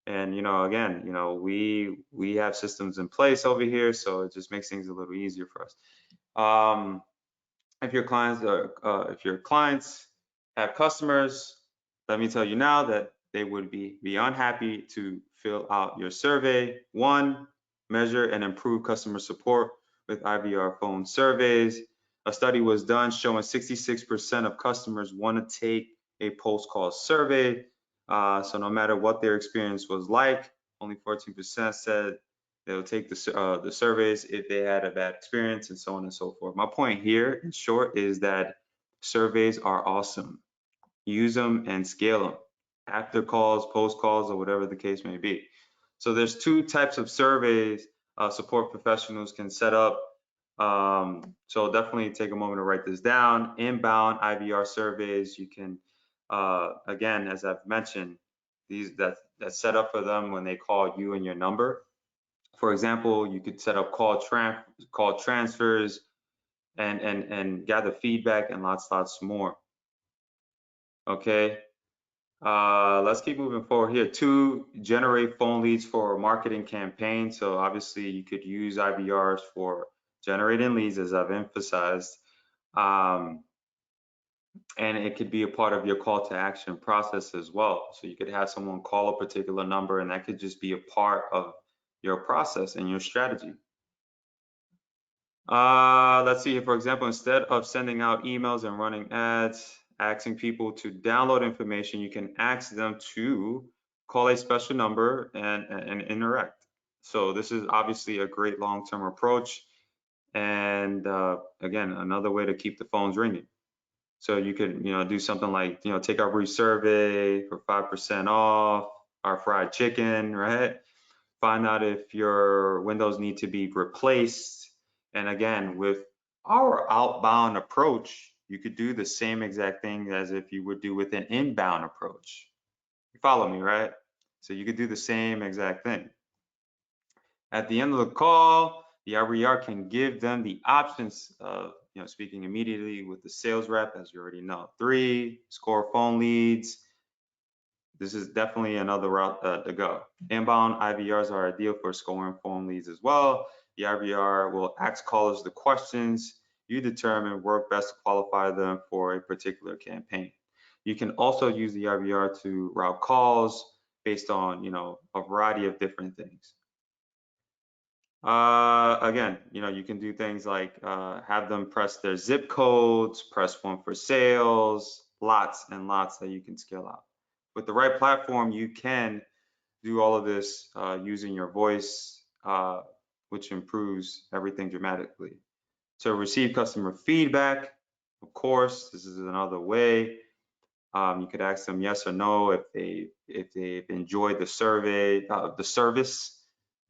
And you know, again, you know, we have systems in place over here, so it just makes things a little easier for us. Um, if your clients have customers, let me tell you now that they would be beyond happy to fill out your survey. One, measure and improve customer support with IVR phone surveys. A study was done showing 66% of customers want to take a post-call survey. So no matter what their experience was like, only 14% said they'll take the surveys if they had a bad experience and so on and so forth. My point here, in short, is that surveys are awesome. Use them and scale them after calls, post calls, or whatever the case may be. So there's 2 types of surveys support professionals can set up. So definitely take a moment to write this down. Inbound IVR surveys, you can, again, as I've mentioned, that's set up for them when they call you and your number. For example, you could set up call transfers and gather feedback and lots more. Okay. Let's keep moving forward here. 2, generate phone leads for marketing campaigns. So obviously you could use IVRs for generating leads, as I've emphasized. And it could be a part of your call to action process as well. So you could have someone call a particular number and that could just be a part of your process and your strategy. Let's see here, for example, instead of sending out emails and running ads, asking people to download information, you can ask them to call a special number and interact. So this is obviously a great long-term approach. And again, another way to keep the phones ringing. So you could, you know, do something like, you know, take our brief survey for 5% off our fried chicken, right? Find out if your windows need to be replaced. And again, with our outbound approach, you could do the same exact thing as if you would do with an inbound approach. You follow me, right? So you could do the same exact thing. At the end of the call, the IVR can give them the options of, you know, speaking immediately with the sales rep, as you already know. 3, score phone leads. This is definitely another route to go. Inbound IVRs are ideal for scoring phone leads as well. The IVR will ask callers the questions you determine work best to qualify them for a particular campaign. You can also use the IVR to route calls based on, you know, a variety of different things. Again, you know, you can do things like have them press their zip codes, press 1 for sales, lots and lots that you can scale out. With the right platform, you can do all of this using your voice, which improves everything dramatically. So receive customer feedback. Of course, this is another way. You could ask them yes or no if they've enjoyed the survey, the service.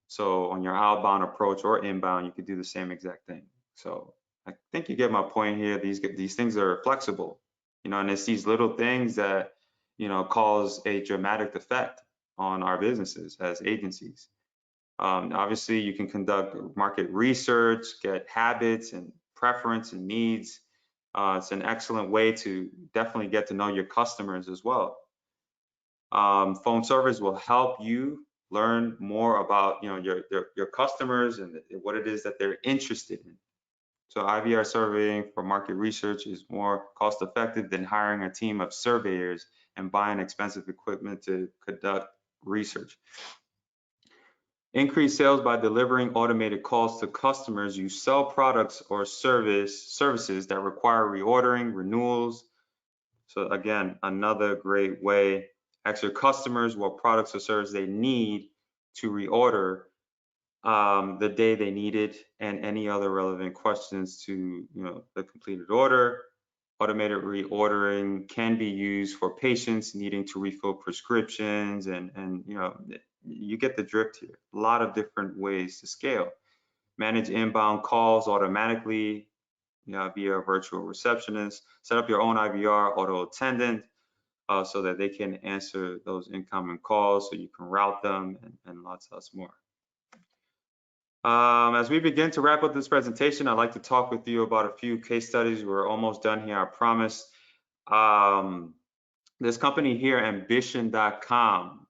So on your outbound approach or inbound, you could do the same exact thing. So I think you get my point here. These things are flexible, you know, and it's these little things that, you know, cause a dramatic effect on our businesses as agencies. Obviously, you can conduct market research, get habits and preference and needs. It's an excellent way to definitely get to know your customers as well. Phone service will help you learn more about your customers and what it is that they're interested in. So IVR surveying for market research is more cost effective than hiring a team of surveyors and buying expensive equipment to conduct research. Increase sales by delivering automated calls to customers. You sell products or services that require reordering, renewals. So again, another great way. Ask your customers what products or services they need to reorder the day they need it, and any other relevant questions to the completed order. Automated reordering can be used for patients needing to refill prescriptions, and you get the drift here. A lot of different ways to scale. Manage inbound calls automatically via a virtual receptionist. Set up your own IVR auto attendant so that they can answer those incoming calls, so you can route them, and lots more. As we begin to wrap up this presentation, I'd like to talk with you about a few case studies. We're almost done here, I promise. This company here, ambition.com,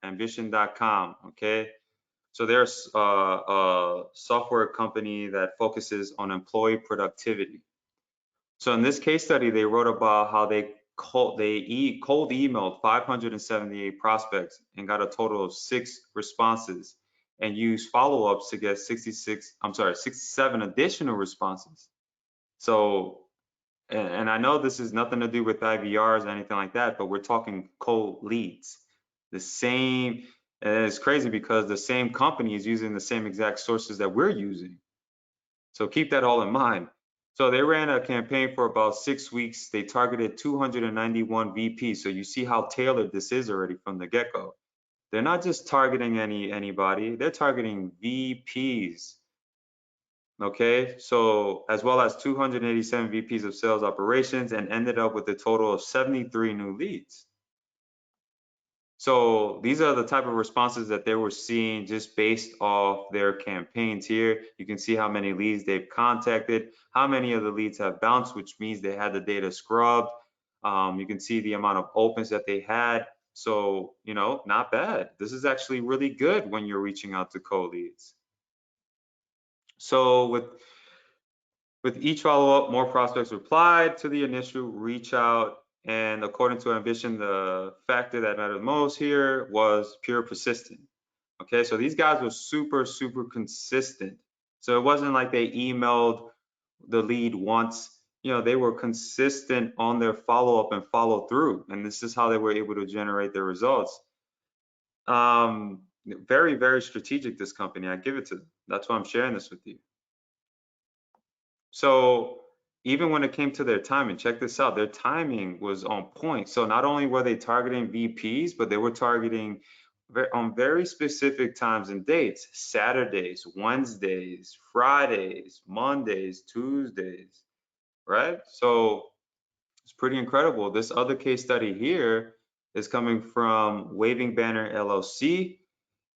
okay? So there's a software company that focuses on employee productivity. So in this case study, they wrote about how they cold emailed 578 prospects and got a total of 6 responses, and used follow-ups to get 67 additional responses. So, and I know this is nothing to do with IVRs or anything like that, but we're talking cold leads. The same, and it's crazy because the same company is using the same exact sources that we're using. So keep that all in mind. So they ran a campaign for about 6 weeks. They targeted 291 VPs. So you see how tailored this is already from the get-go. They're not just targeting anybody, they're targeting VPs. Okay, so as well as 287 VPs of sales operations, and ended up with a total of 73 new leads. So these are the type of responses that they were seeing just based off their campaigns here. You can see how many leads they've contacted, how many of the leads have bounced, which means they had the data scrubbed. You can see the amount of opens that they had. So, not bad. This is actually really good when you're reaching out to cold leads. So with each follow-up, more prospects replied to the initial reach out. And according to Ambition, the factor that mattered most here was pure persistent. Okay, so these guys were super, super consistent. So it wasn't like they emailed the lead once. They were consistent on their follow-up and follow through. And this is how they were able to generate their results. Very, very strategic, this company. I give it to them. That's why I'm sharing this with you. So even when it came to their timing, check this out, their timing was on point. So not only were they targeting VPs, but they were targeting on very specific times and dates: Saturdays, Wednesdays, Fridays, Mondays, Tuesdays, right? So it's pretty incredible. This other case study here is coming from Waving Banner LLC,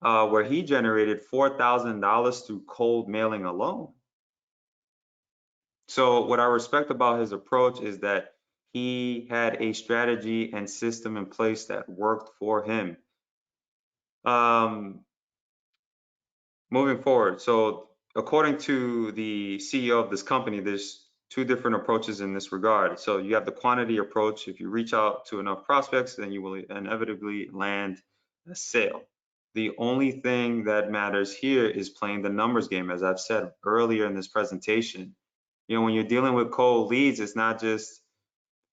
where he generated $4,000 through cold mailing alone. So what I respect about his approach is that he had a strategy and system in place that worked for him. Moving forward, so according to the CEO of this company, there's 2 different approaches in this regard. So you have the quantity approach. If you reach out to enough prospects, then you will inevitably land a sale. The only thing that matters here is playing the numbers game, as I've said earlier in this presentation. When you're dealing with cold leads, it's not just,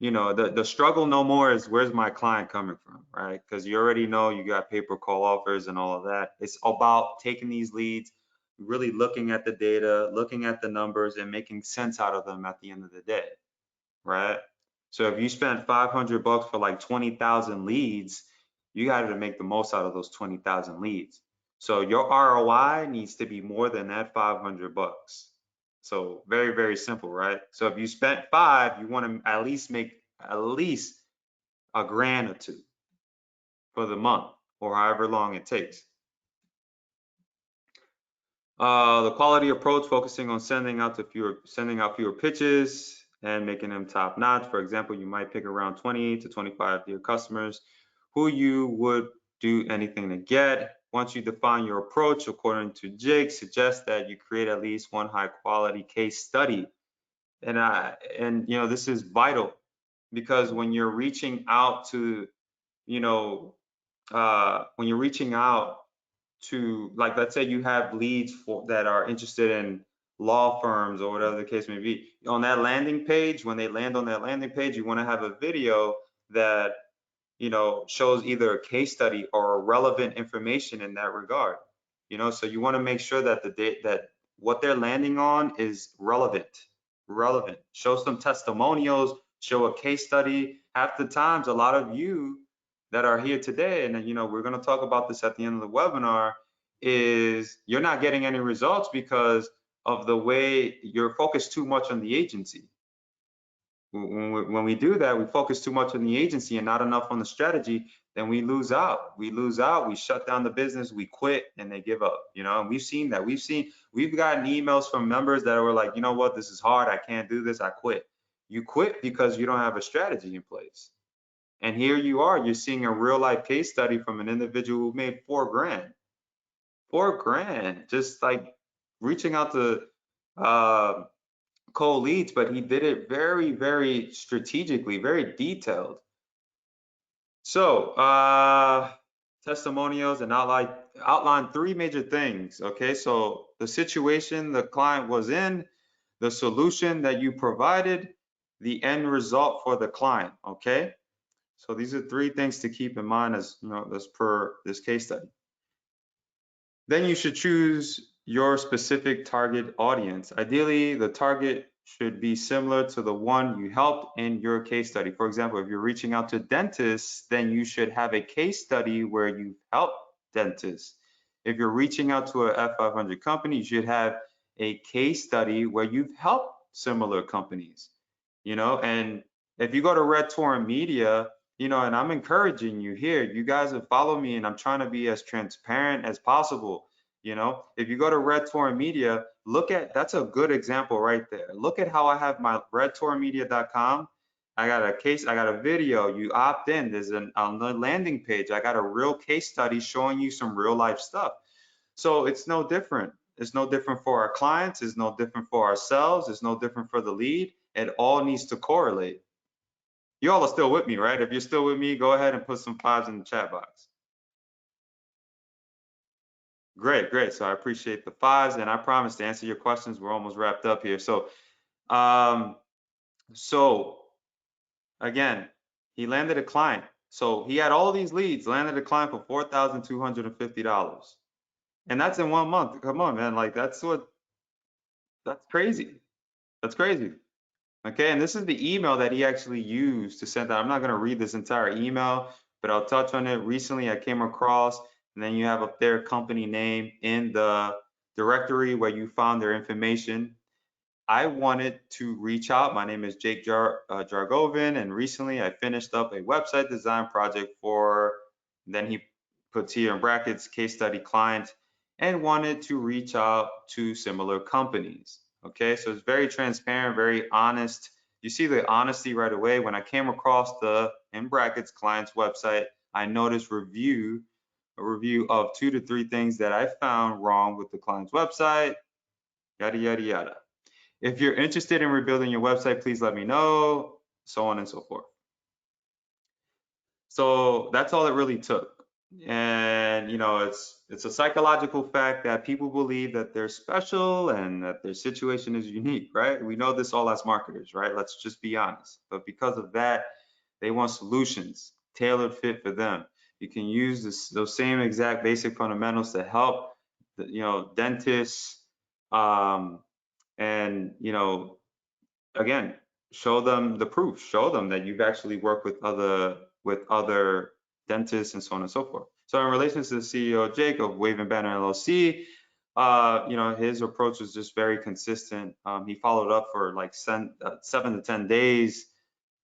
the struggle no more is where's my client coming from, right? Because you already know you got pay-per-call offers and all of that. It's about taking these leads, really looking at the data, looking at the numbers, and making sense out of them at the end of the day, right? So if you spent $500 for like 20,000 leads, you got to make the most out of those 20,000 leads. So your ROI needs to be more than that $500. So very, very simple, right? So if you spent 5, you want to at least make at least a grand or 2 for the month, or however long it takes. The quality approach, focusing on sending out fewer pitches and making them top notch. For example, you might pick around 20 to 25 of your customers who you would do anything to get. Once you define your approach, according to Jake, suggest that you create at least one high quality case study. And you know, this is vital because when you're reaching out to, you know, when you're reaching out to, like, let's say you have leads that are interested in law firms or whatever the case may be. On that landing page, when they land on that landing page, you want to have a video that, you know, shows either a case study or relevant information in that regard. You know, so you want to make sure that that what they're landing on is relevant. Show some testimonials, show a case study. Half the times, a lot of you that are here today, and you know, we're going to talk about this at the end of the webinar, is you're not getting any results because of the way you're focused too much on the agency. When we do that, we focus too much on the agency and not enough on the strategy, then we lose out. We lose out, we shut down the business, we quit, and they give up, you know, and we've seen that. We've gotten emails from members that were like, you know what, this is hard, I can't do this, I quit. You quit because you don't have a strategy in place. And here you are, you're seeing a real life case study from an individual who made $4 grand. $4 grand, just like reaching out to cold leads, but he did it very, very strategically, very detailed. So testimonials and outline 3 major things. Okay, so the situation the client was in, the solution that you provided, the end result for the client. Okay, so these are 3 things to keep in mind as, you know, as per this case study. Then you should choose your specific target audience. Ideally, the target should be similar to the one you helped in your case study. For example, if you're reaching out to dentists, then you should have a case study where you help dentists. If you're reaching out to a F500 company, you should have a case study where you've helped similar companies, you know. And if you go to Red Torrent Media, you know, and I'm encouraging you here, you guys have followed me and I'm trying to be as transparent as possible. You know, if you go to Red Torrent Media, look at, that's a good example right there. Look at how I have my redtorrentmedia.com. I got a case, I got a video, you opt in, there's on the landing page, I got a real case study showing you some real life stuff. So it's no different. It's no different for our clients, it's no different for ourselves, it's no different for the lead. It all needs to correlate. You all are still with me, right? If you're still with me, go ahead and put some 5s in the chat box. Great, great. So I appreciate the 5s, and I promise to answer your questions. We're almost wrapped up here. So, so again, he landed a client. So he had all these leads, landed a client for $4,250, and that's in 1 month. Come on, man. Like that's crazy. That's crazy. Okay, and this is the email that he actually used to send out. I'm not going to read this entire email, but I'll touch on it. Recently, I came across, and then you have up there company name in the directory where you found their information. I wanted to reach out. My name is Jake Jargovin, and recently I finished up a website design project for, then he puts here in brackets, case study client, and wanted to reach out to similar companies. Okay, so it's very transparent, very honest. You see the honesty right away. When I came across the, in brackets, client's website, I noticed a review of 2 to 3 things that I found wrong with the client's website, yada, yada, yada. If you're interested in rebuilding your website, please let me know, so on and so forth. So that's all it really took. And you know, it's a psychological fact that people believe that they're special and that their situation is unique, right? We know this all as marketers, right? Let's just be honest. But because of that, they want solutions tailored fit for them. You can use those same exact basic fundamentals to help, you know, dentists, and you know, again, show them the proof, show them that you've actually worked with other dentists and so on and so forth. So in relation to the CEO Jake of Wave and Banner LLC, you know, his approach was just very consistent. He followed up for like 7 to 10 days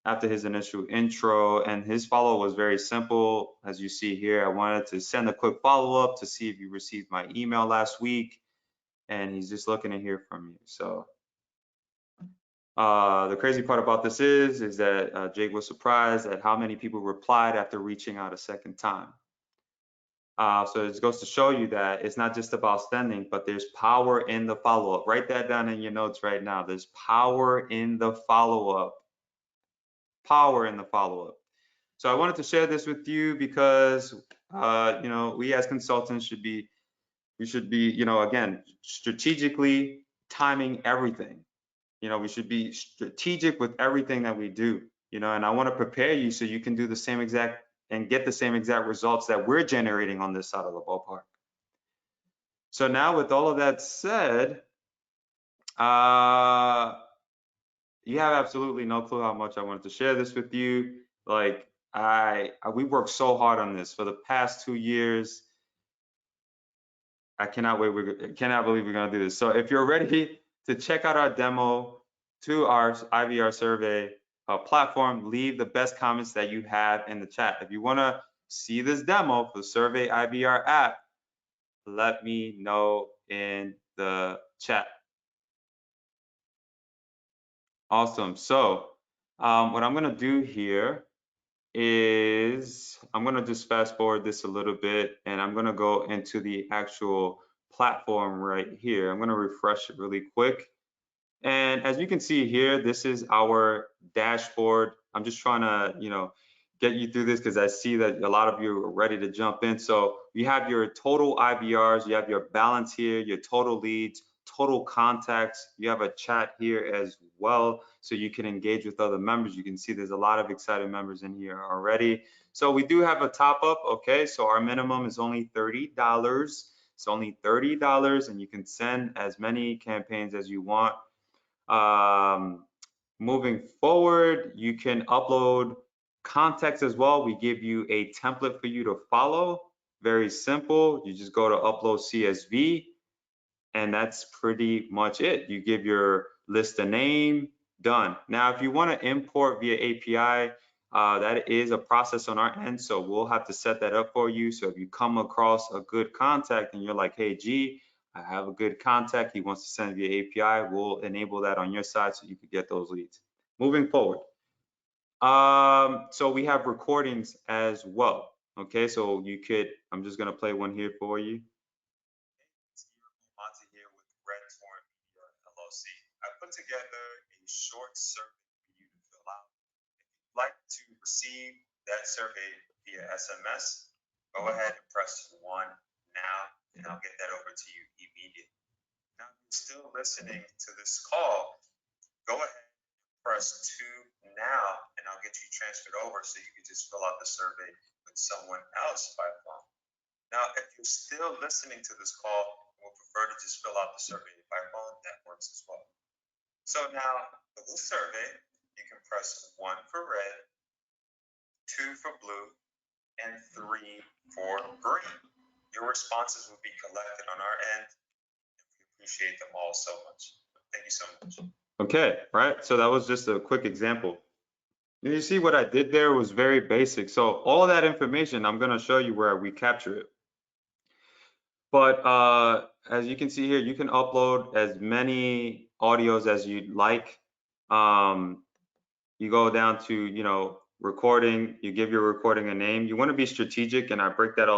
after his initial intro, and his follow was very simple. As you see here, I wanted to send a quick follow-up to see if you received my email last week, and he's just looking to hear from you. So the crazy part about this is that Jake was surprised at how many people replied after reaching out a second time. So it goes to show you that it's not just about sending, but there's power in the follow-up. Write that down in your notes right now. There's power in the follow-up. Power in the follow-up. So I wanted to share this with you because we as consultants should be, again, strategically timing everything. We should be strategic with everything that we do, and I want to prepare you so you can do the same exact and get the same exact results that we're generating on this side of the ballpark. So now with all of that said, you have absolutely no clue how much I wanted to share this with you. Like we worked so hard on this for the past 2 years. I cannot believe we're gonna do this. So if you're ready to check out our demo to our IVR survey platform, leave the best comments that you have in the chat. If you wanna see this demo for the Survey IVR app, let me know in the chat. Awesome. So what I'm gonna do here is I'm gonna just fast forward this a little bit, and I'm gonna go into the actual platform right here. I'm gonna refresh it really quick. And as you can see here, this is our dashboard. I'm just trying to, get you through this because I see that a lot of you are ready to jump in. So you have your total IVRs, you have your balance here, your total leads, total contacts. You have a chat here as well, so you can engage with other members. You can see there's a lot of excited members in here already. So we do have a top up, okay? So our minimum is only $30. It's only $30, and you can send as many campaigns as you want. Moving forward, you can upload context as well. We give you a template for you to follow. Very simple. You just go to upload CSV, and that's pretty much it. You give your list a name, done. Now, if you want to import via API, that is a process on our end, so we'll have to set that up for you. So if you come across a good contact and you're like, hey, G, I have a good contact, he wants to send via API, we'll enable that on your side so you can get those leads. Moving forward. So we have recordings as well. Okay, so I'm just gonna play one here for you. Monty here with Red Torrent Media LLC. I put together a short survey for you to fill out. If you'd like to receive that survey via SMS, go ahead and press 1 now, and I'll get that over to you immediately. Now, if you're still listening to this call, go ahead and press 2 now, and I'll get you transferred over so you can just fill out the survey with someone else by phone. Now, if you're still listening to this call and would prefer to just fill out the survey by phone, that works as well. So now, for this survey, you can press 1 for red, 2 for blue, and 3 for green. Your responses will be collected on our end, and we appreciate them all so much. Thank you so much. Okay, right, so that was just a quick example. You see what I did there was very basic. So all of that information, I'm gonna show you where we capture it. But as you can see here, you can upload as many audios as you'd like. You go down to, recording, you give your recording a name. You want to be strategic, and we break that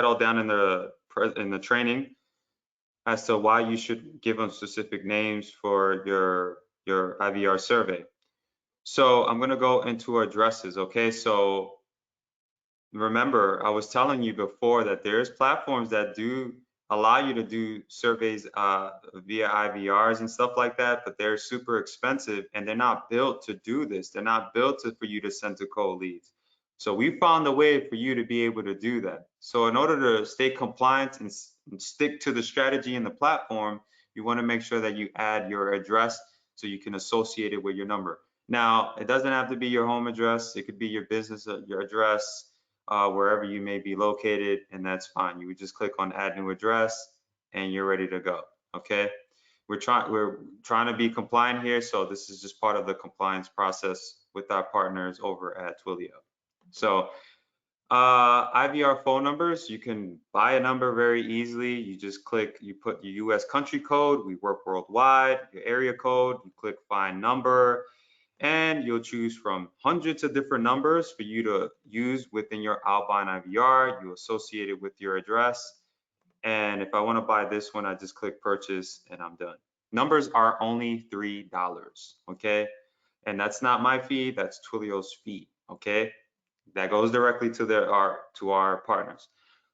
all down in the training as to why you should give them specific names for your IVR survey. So I'm going to go into addresses, okay? So remember, I was telling you before that there's platforms that do allow you to do surveys via IVRs and stuff like that, but they're super expensive and they're not built to do this. They're not built for you to send to cold leads. So we found a way for you to be able to do that. So in order to stay compliant and stick to the strategy in the platform, you want to make sure that you add your address so you can associate it with your number. Now, it doesn't have to be your home address. It could be your business, your address, wherever you may be located, and that's fine. You would just click on add new address and you're ready to go. Okay, we're trying to be compliant here, so this is just part of the compliance process with our partners over at Twilio. So IVR phone numbers, you can buy a number very easily. You just click, you put your US country code, we work worldwide, your area code, you click find number, And you'll choose from hundreds of different numbers for you to use within your outbound IVR. You associate it with your address. And if I want to buy this one, I just click purchase and I'm done. Numbers are only $3, okay? And that's not my fee, that's Twilio's fee, okay? That goes directly to our partners.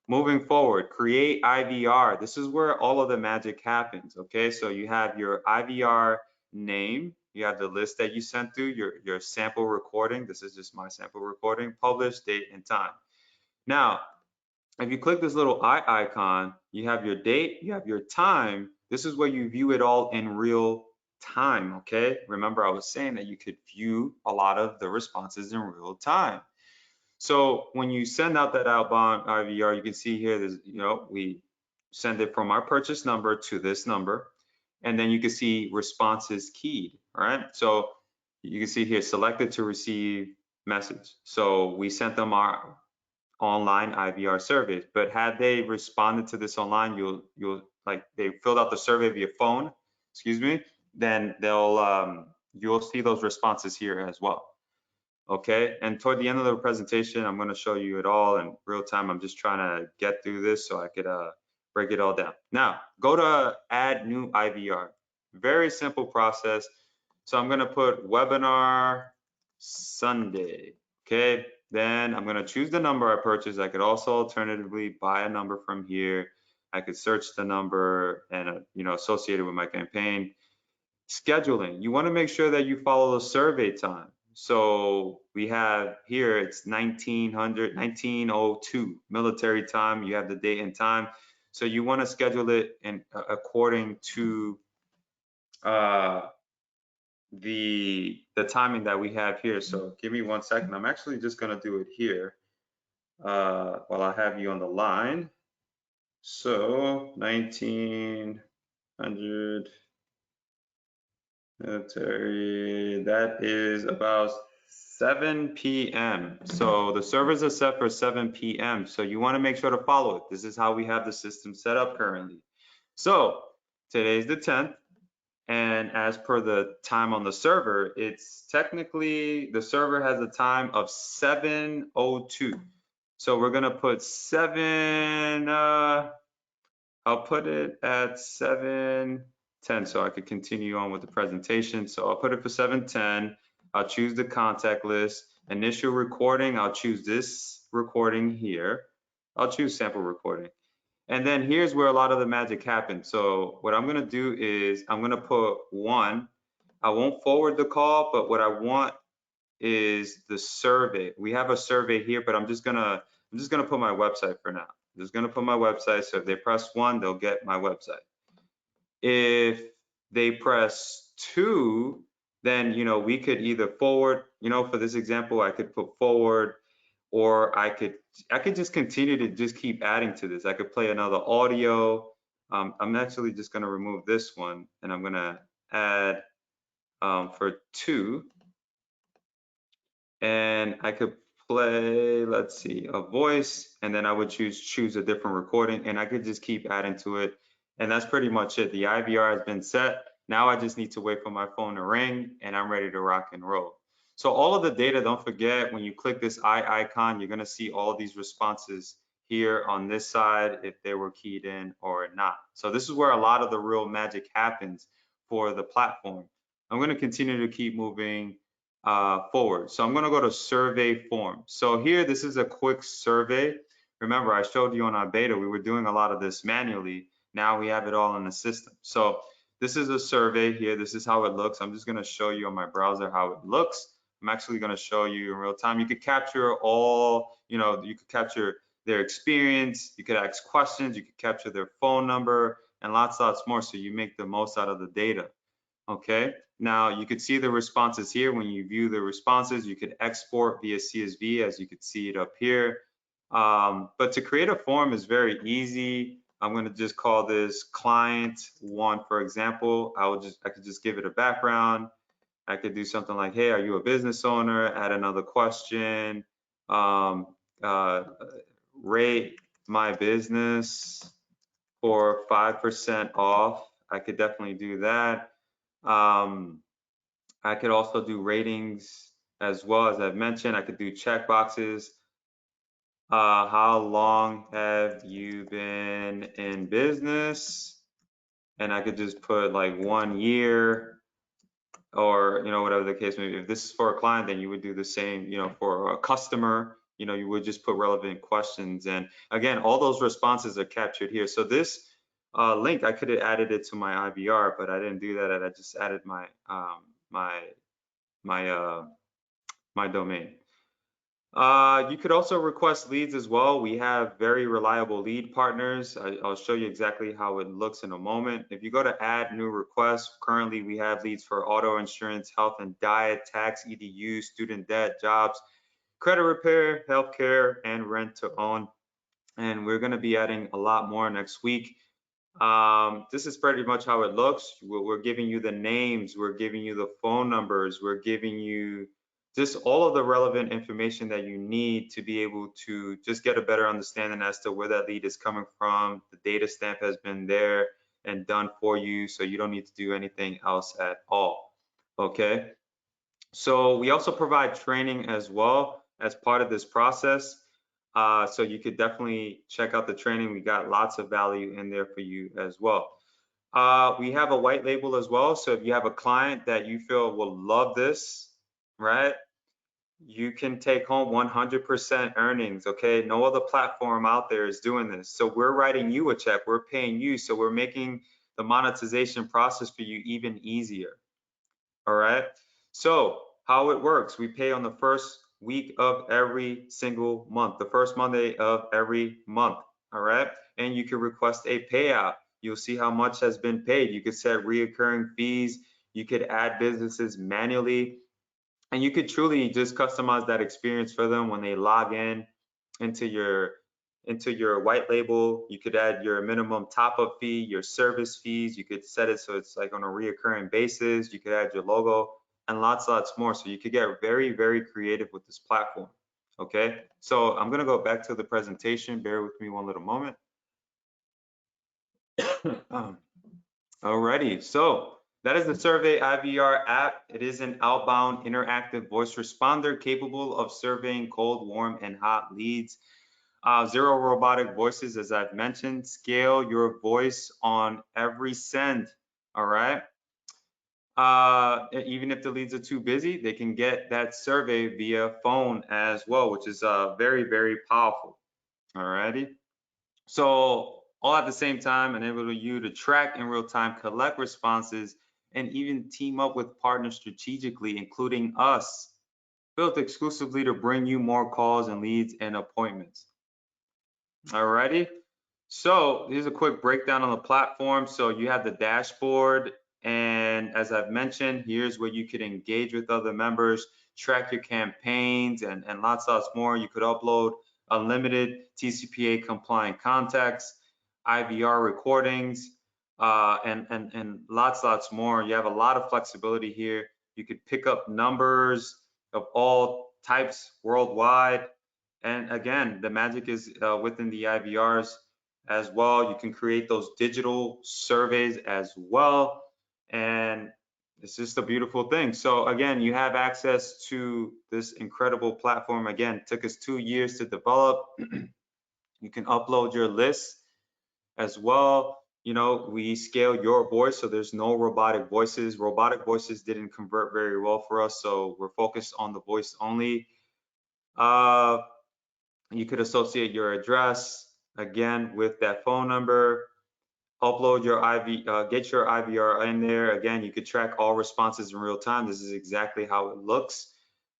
Moving forward, create IVR. This is where all of the magic happens, okay? So you have your IVR name, you have the list that you sent through, your sample recording. This is just my sample recording, publish, date, and time. Now, if you click this little eye icon, you have your date, you have your time. This is where you view it all in real time, okay? Remember, I was saying that you could view a lot of the responses in real time. So when you send out that outbound IVR, you can see here, there's, we send it from our purchase number to this number, and then you can see responses keyed, all right? So you can see here, selected to receive message. So we sent them our online IVR surveys, but had they responded to this online, you'll like they filled out the survey via phone, excuse me, then you'll see those responses here as well. Okay, and toward the end of the presentation, I'm going to show you it all in real time. I'm just trying to get through this so I could break it all down. Now, go to add new IVR. Very simple process. So I'm going to put webinar Sunday. Okay, then I'm going to choose the number I purchased. I could also alternatively buy a number from here. I could search the number and associate it with my campaign. Scheduling, you want to make sure that you follow the survey time. So we have here, it's 1902 military time. You have the date and time. So you want to schedule it in according to the timing that we have here. So give me 1 second. I'm actually just going to do it here while I have you on the line. So 1900 military, that is about 7 p.m. So the servers are set for 7 p.m. So you want to make sure to follow it. This is how we have the system set up currently. So today's the 10th. And as per the time on the server, it's technically, the server has a time of 7:02. So we're going to put 7, I'll put it at 7:10 so I could continue on with the presentation. So I'll put it for 7:10. I'll choose the contact list. Initial recording, I'll choose this recording here. I'll choose sample recording. And then here's where a lot of the magic happens. So what I'm gonna do is I'm gonna put 1. I won't forward the call, but what I want is the survey. We have a survey here, but I'm just gonna put my website for now. I'm just gonna put my website. So if they press 1, they'll get my website. If they press 2, then we could either forward, for this example, I could put forward, or I could just continue to just keep adding to this. I could play another audio. I'm actually just gonna remove this one and I'm gonna add for 2. And I could play, let's see, a voice, and then I would choose a different recording, and I could just keep adding to it. And that's pretty much it. The IVR has been set. Now I just need to wait for my phone to ring and I'm ready to rock and roll. So all of the data, don't forget, when you click this eye icon, you're gonna see all these responses here on this side if they were keyed in or not. So this is where a lot of the real magic happens for the platform. I'm gonna continue to keep moving forward. So I'm going to go to survey form. So here, this is a quick survey. Remember, I showed you on our beta, we were doing a lot of this manually. Now we have it all in the system. So this is a survey here. This is how it looks. I'm just going to show you on my browser how it looks. I'm actually going to show you in real time. You could capture all, you could capture their experience. You could ask questions. You could capture their phone number and lots more. So you make the most out of the data. Okay, now you could see the responses here. When you view the responses, you could export via CSV, as you could see it up here. But to create a form is very easy. I'm going to just call this client 1, for example. I could just give it a background. I could do something like, hey, are you a business owner? Add another question. Rate my business for 5% off. I could definitely do that. I could also do ratings as well. As I've mentioned, I could do check boxes. How long have you been in business? And I could just put like 1 year, or whatever the case may be. If this is for a client, then you would do the same. For a customer, you would just put relevant questions. And again, all those responses are captured here. So this link, I could have added it to my IVR, but I didn't do that. I just added my my domain. You could also request leads as well. We have very reliable lead partners. I'll show you exactly how it looks in a moment. If you go to add new requests, currently we have leads for auto insurance, health and diet, tax, EDU, student debt, jobs, credit repair, healthcare, and rent to own. And we're going to be adding a lot more next week. This is pretty much how it looks. We're giving you the names, we're giving you the phone numbers, we're giving you just all of the relevant information that you need to be able to just get a better understanding as to where that lead is coming from. The data stamp has been there and done for you, so you don't need to do anything else at all. Okay. So we also provide training as well as part of this process. So you could definitely check out the training. We got lots of value in there for you as well. We have a white label as well. So if you have a client that you feel will love this, right? You can take home 100% earnings, okay? No other platform out there is doing this. So we're writing you a check, we're paying you. So we're making the monetization process for you even easier, all right? So how it works, we pay on the first week of every single month, the first Monday of every month, all right? And you can request a payout. You'll see how much has been paid. You could set reoccurring fees. You could add businesses manually, and you could truly just customize that experience for them when they log in into your white label. You could add your minimum top-up fee, your service fees. You could set it so it's like on a reoccurring basis. You could add your logo and lots more. So you could get very, very creative with this platform. Okay, so I'm gonna go back to the presentation. Bear with me one little moment. Alrighty, so that is the Survey IVR app. It is an outbound interactive voice responder capable of surveying cold, warm, and hot leads. Zero robotic voices, as I've mentioned. Scale your voice on every send, all right? Even if the leads are too busy, they can get that survey via phone as well, which is very, very powerful, all righty? So all at the same time, enable you to track in real time, collect responses, and even team up with partners strategically, including us, built exclusively to bring you more calls and leads and appointments. Alrighty. So here's a quick breakdown on the platform. So you have the dashboard, and as I've mentioned, here's where you could engage with other members, track your campaigns, and lots more. You could upload unlimited TCPA compliant contacts, IVR recordings, and lots more. You have a lot of flexibility here. You could pick up numbers of all types worldwide. And again, the magic is within the IVRs as well. You can create those digital surveys as well. And it's just a beautiful thing. So again, you have access to this incredible platform. Again, it took us 2 years to develop. You can upload your list as well. We scale your voice, so there's no robotic voices. Robotic voices didn't convert very well for us, so we're focused on the voice only. You could associate your address again with that phone number, upload your get your IVR in there. Again, you could track all responses in real time. This is exactly how it looks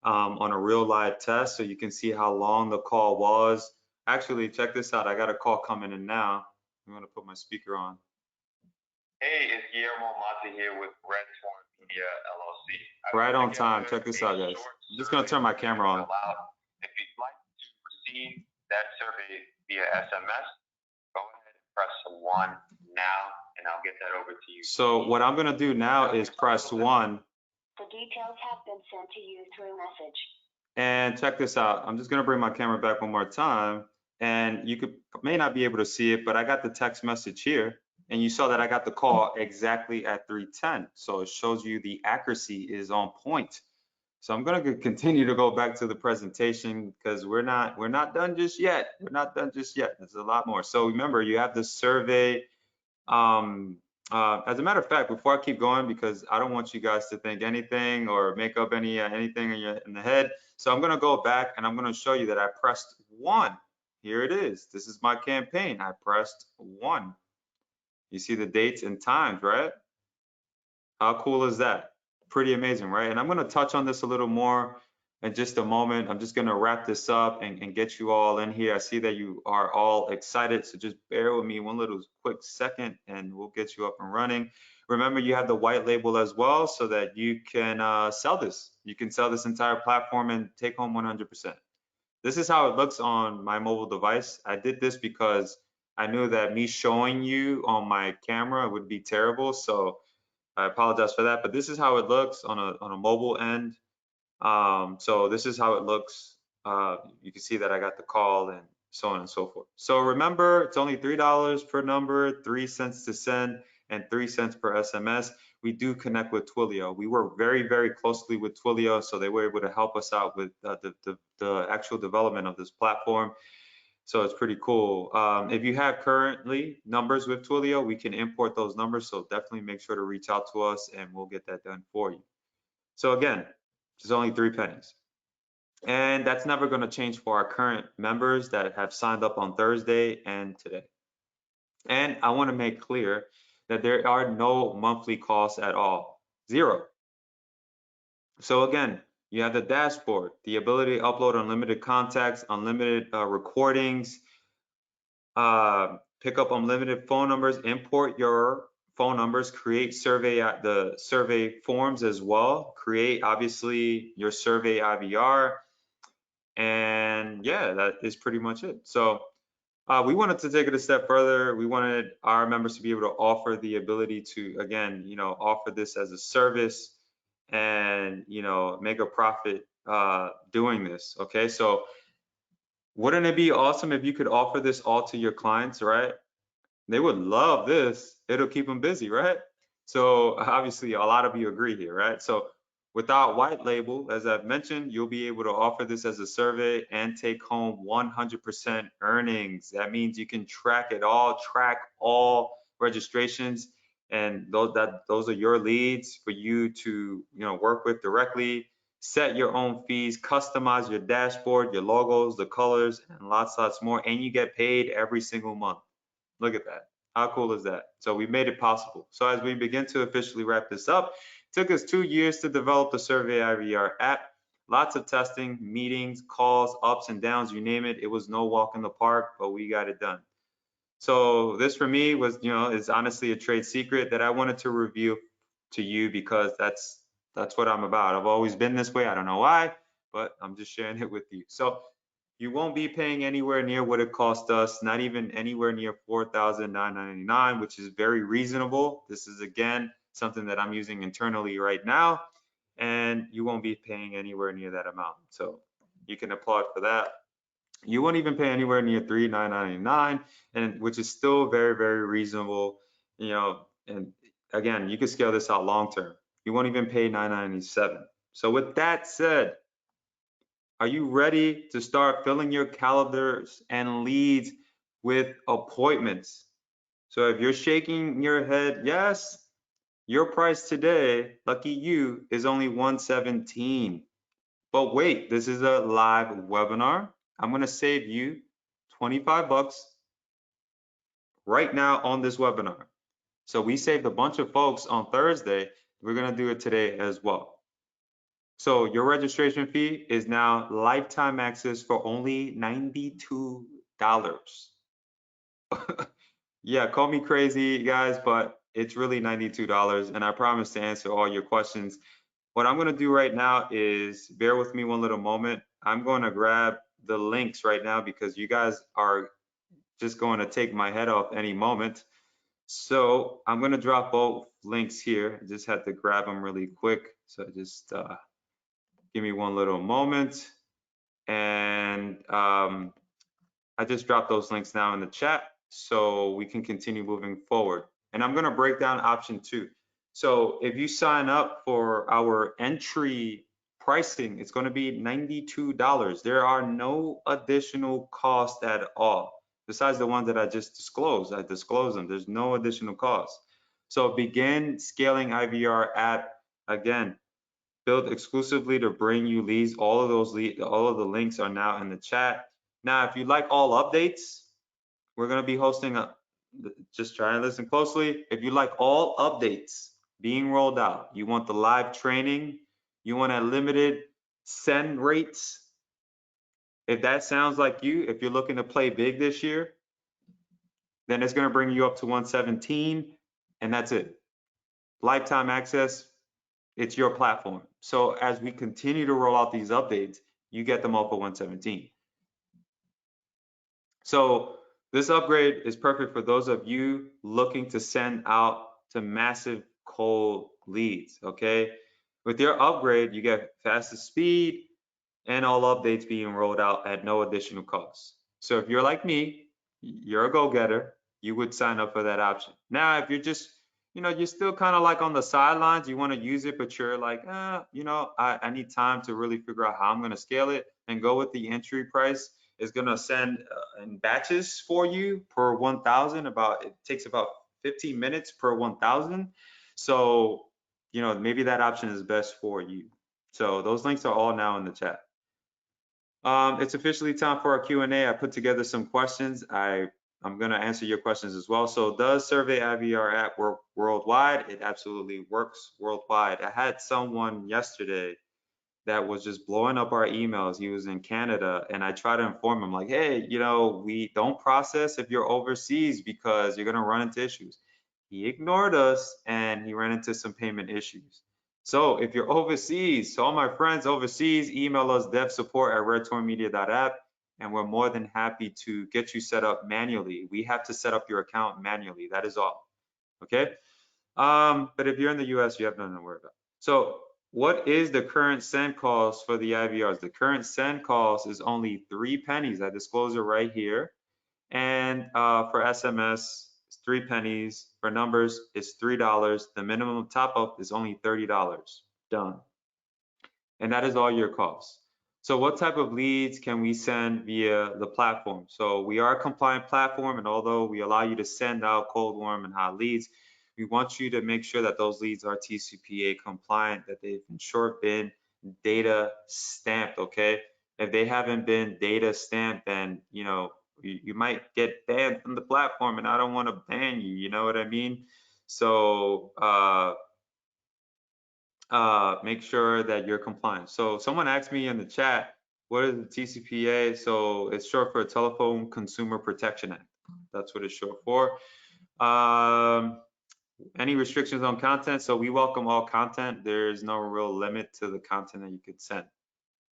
on a real live test. So you can see how long the call was. Actually, check this out. I got a call coming in now. I'm gonna put my speaker on. Hey, it's Guillermo Mata here with Red Swan Media LLC. Right on time. Check this out, guys. I'm just gonna turn my camera on. If you'd like to receive that survey via SMS, go ahead and press 1 now, and I'll get that over to you. So what I'm gonna do now is press 1. The details have been sent to you through message. And check this out. I'm just gonna bring my camera back one more time, and you may not be able to see it, but I got the text message here. And you saw that I got the call exactly at 3:10. So it shows you the accuracy is on point. So I'm going to continue to go back to the presentation because we're not done just yet. We're not done just yet. There's a lot more. So remember, you have the survey. As a matter of fact, before I keep going, because I don't want you guys to think anything or make up anything in the head. So I'm going to go back and I'm going to show you that I pressed 1. Here it is. This is my campaign. I pressed 1. You see the dates and times, right? How cool is that? Pretty amazing, right? And I'm going to touch on this a little more in just a moment. I'm just going to wrap this up and get you all in here. I see that you are all excited, so just bear with me one little quick second and we'll get you up and running. Remember, you have the white label as well so that you can sell this. You can sell this entire platform and take home 100%. This is how it looks on my mobile device. I did this because I knew that me showing you on my camera would be terrible. So I apologize for that, but this is how it looks on a mobile end. So this is how it looks. You can see that I got the call and so on and so forth. So remember, it's only $3 per number, 3 cents to send, and 3 cents per SMS. We do connect with Twilio. We work very, very closely with Twilio, so they were able to help us out with the actual development of this platform. So it's pretty cool. If you have currently numbers with Twilio, we can import those numbers. So definitely make sure to reach out to us and we'll get that done for you. So again, it's only 3 pennies. And that's never going to change for our current members that have signed up on Thursday and today. And I want to make clear that there are no monthly costs at all. 0. So again, you have the dashboard, the ability to upload unlimited contacts, unlimited recordings, pick up unlimited phone numbers, import your phone numbers, create the survey forms as well, create obviously your survey IVR, and yeah, that is pretty much it. So we wanted to take it a step further. We wanted our members to be able to offer the ability to, again, offer this as a service and, make a profit doing this. Okay, so wouldn't it be awesome if you could offer this all to your clients, right? They would love this. It'll keep them busy, right? So obviously a lot of you agree here, right? So without white label, as I've mentioned, you'll be able to offer this as a survey and take home 100% earnings. That means you can track all registrations, and those are your leads for you to work with directly. Set your own fees, customize your dashboard, your logos, the colors, and lots more, and you get paid every single month. Look at that. How cool is that? So we made it possible. So as we begin to officially wrap this up, it took us 2 years to develop the Survey IVR app. Lots of testing, meetings, calls, ups and downs, you name it. It was no walk in the park, but we got it done. So this for me was, is honestly a trade secret that I wanted to reveal to you because that's what I'm about. I've always been this way. I don't know why, but I'm just sharing it with you. So you won't be paying anywhere near what it cost us, not even anywhere near $4,999, which is very reasonable. This is, again, something that I'm using internally right now, and you won't be paying anywhere near that amount. So you can applaud for that. You won't even pay anywhere near $3,999, and which is still very, very reasonable. And again, you can scale this out long term. You won't even pay $997. So with that said, are you ready to start filling your calendars and leads with appointments? So if you're shaking your head, yes, your price today, lucky you, is only $117. But wait, this is a live webinar. I'm gonna save you 25 bucks right now on this webinar. So we saved a bunch of folks on Thursday. We're gonna do it today as well. So your registration fee is now lifetime access for only $92. Yeah, call me crazy, guys, but it's really $92, and I promise to answer all your questions. What I'm gonna do right now is, bear with me one little moment. I'm gonna grab the links right now because you guys are just going to take my head off any moment. So I'm gonna drop both links here. I just had to grab them really quick. So just give me one little moment. And I just dropped those links now in the chat so we can continue moving forward. And I'm gonna break down option 2. So if you sign up for our entry pricing, it's gonna be $92. There are no additional costs at all. Besides the ones that I just disclosed, I disclosed them. There's no additional cost. So begin scaling IVR app again, built exclusively to bring you leads. All of those leads, all of the links are now in the chat. Now, if you like all updates, we're going to be hosting a, just try and listen closely. If you like all updates being rolled out, you want the live training, you want unlimited send rates. If that sounds like you, if you're looking to play big this year, then it's going to bring you up to 117, and that's it. Lifetime access, it's your platform. So as we continue to roll out these updates, you get them all for 117. So this upgrade is perfect for those of you looking to send out to massive cold leads, okay? With your upgrade, you get faster speed and all updates being rolled out at no additional cost. So if you're like me, you're a go-getter, you would sign up for that option. Now, if you're just, you're still kind of like on the sidelines, you want to use it, but you're like, I need time to really figure out how I'm going to scale it, and go with the entry price. Is going to send in batches for you per 1,000. It takes about 15 minutes per 1,000. So, maybe that option is best for you. So those links are all now in the chat. It's officially time for our Q&A. I put together some questions. I'm going to answer your questions as well. So does Survey IVR app work worldwide? It absolutely works worldwide. I had someone yesterday that was just blowing up our emails. He was in Canada, and I tried to inform him like, hey, we don't process if you're overseas because you're going to run into issues. He ignored us, and he ran into some payment issues. So if you're overseas, so all my friends overseas, email us devsupport@redtornmedia.app, and we're more than happy to get you set up manually. We have to set up your account manually. That is all. Okay. But if you're in the US, you have nothing to worry about. So what is the current send cost for the IVRs? The current send cost is only 3 pennies. I disclose it right here. And for SMS, it's 3 pennies. For numbers, it's $3. The minimum top up is only $30. Done. And that is all your costs. So what type of leads can we send via the platform? So we are a compliant platform, and although we allow you to send out cold, warm, and hot leads, we want you to make sure that those leads are TCPA compliant, that they've in short been data stamped, okay? If they haven't been data stamped, then you might get banned from the platform, and I don't want to ban you, you know what I mean? So make sure that you're compliant. So someone asked me in the chat, what is the TCPA? So it's short for Telephone Consumer Protection Act. That's what it's short for. Any restrictions on content? So we welcome all content. There's no real limit to the content that you could send.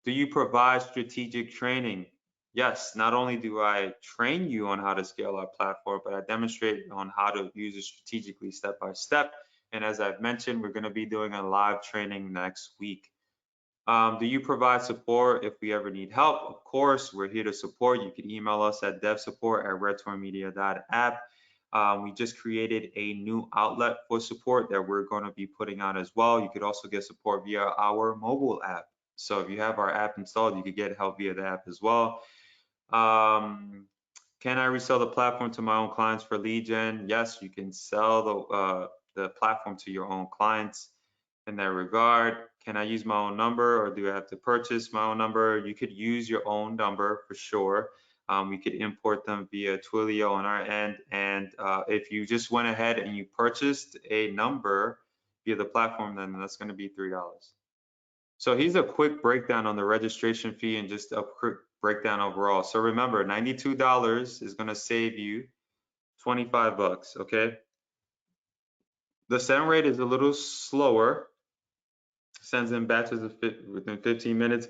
Do you provide strategic training? Yes, not only do I train you on how to scale our platform, but I demonstrate on how to use it strategically step by step. And as I've mentioned, we're going to be doing a live training next week. Do you provide support if we ever need help? Of course, we're here to support. You can email us at devsupport@redtornmedia.app. We just created a new outlet for support that we're going to be putting out as well. You could also get support via our mobile app. So if you have our app installed, you could get help via the app as well. Can I resell the platform to my own clients for lead gen? Yes, you can sell the platform to your own clients in that regard. Can I use my own number, or do I have to purchase my own number? You could use your own number for sure. We could import them via Twilio on our end. And if you just went ahead and you purchased a number via the platform, then that's going to be $3. So here's a quick breakdown on the registration fee and just a quick breakdown overall. So remember, $92 is going to save you 25 bucks, okay? The send rate is a little slower. Sends in batches within 15 minutes.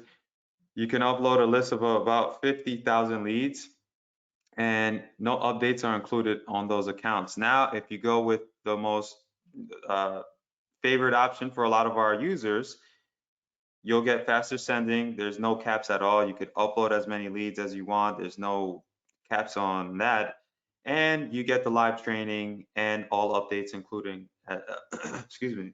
You can upload a list of about 50,000 leads, and no updates are included on those accounts. Now, if you go with the most favorite option for a lot of our users, you'll get faster sending. There's no caps at all. You could upload as many leads as you want. There's no caps on that. and you get the live training and all updates, including, excuse me,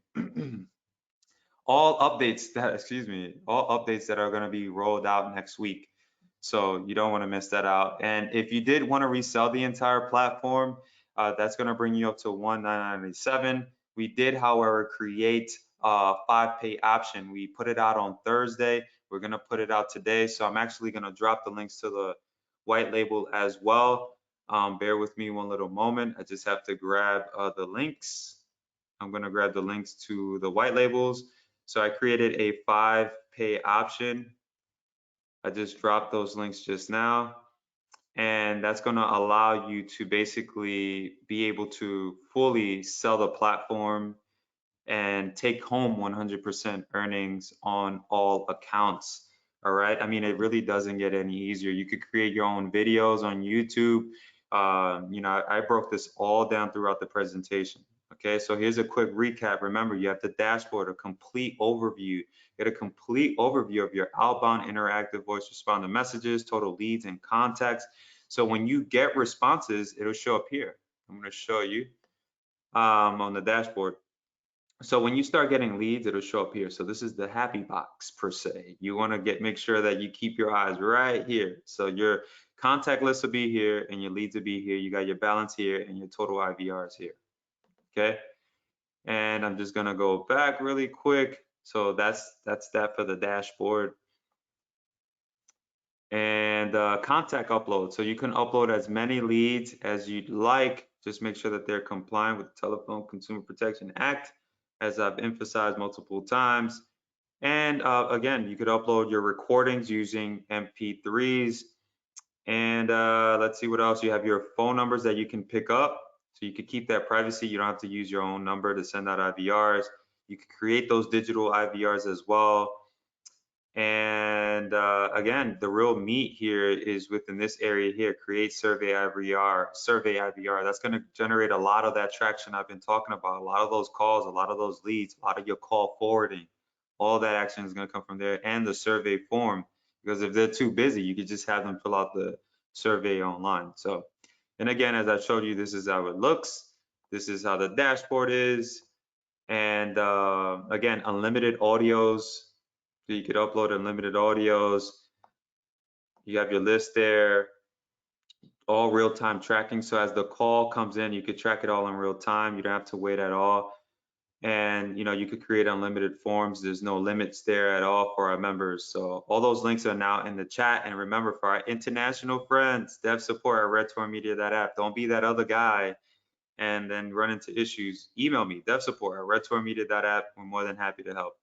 all updates that are going to be rolled out next week. So you don't want to miss that out. And if you did want to resell the entire platform, that's going to bring you up to $1,997. We did, however, create a 5-pay option. We put it out on Thursday. We're going to put it out today. So I'm actually going to drop the links to the white label as well. Bear with me one little moment. I just have to grab the links. I'm going to grab the links to the white labels. So I created a 5-pay option. I just dropped those links just now. And that's going to allow you to basically be able to fully sell the platform and take home 100% earnings on all accounts. All right. I mean, it really doesn't get any easier. You could create your own videos on YouTube. I broke this all down throughout the presentation. Okay, so here's a quick recap. Remember, you have the dashboard, a complete overview. Get a complete overview of your outbound interactive voice responder messages, total leads, and contacts. So when you get responses, it'll show up here. I'm going to show you on the dashboard. So when you start getting leads, it'll show up here. So this is the happy box per se. You want to make sure that you keep your eyes right here. So your contact list will be here and your leads will be here. You got your balance here and your total IVRs here. Okay. And I'm just gonna go back really quick. So that's that for the dashboard. And contact upload. So you can upload as many leads as you'd like. Just make sure that they're compliant with the Telephone Consumer Protection Act, as I've emphasized multiple times. And again, you could upload your recordings using MP3s. And let's see what else. You have your phone numbers that you can pick up. So you could keep that privacy. You don't have to use your own number to send out IVRs. You could create those digital IVRs as well. And again, the real meat here is within this area here, create survey IVR. That's going to generate a lot of that traction I've been talking about, a lot of those calls, a lot of those leads, a lot of your call forwarding. All that action is going to come from there, and the survey form, because if they're too busy, you could just have them fill out the survey online. So, and again, as I showed you, this is how it looks. This is how the dashboard is. And again, unlimited audios. So you could upload unlimited audios. You have your list there, all real-time tracking. So as the call comes in, you could track it all in real time. You don't have to wait at all. And you could create unlimited forms. There's no limits there at all for our members. So all those links are now in the chat. And remember, for our international friends, dev support at redtourmedia.app. Don't be that other guy and then run into issues. Email me, dev support at redtourmedia.app. We're more than happy to help.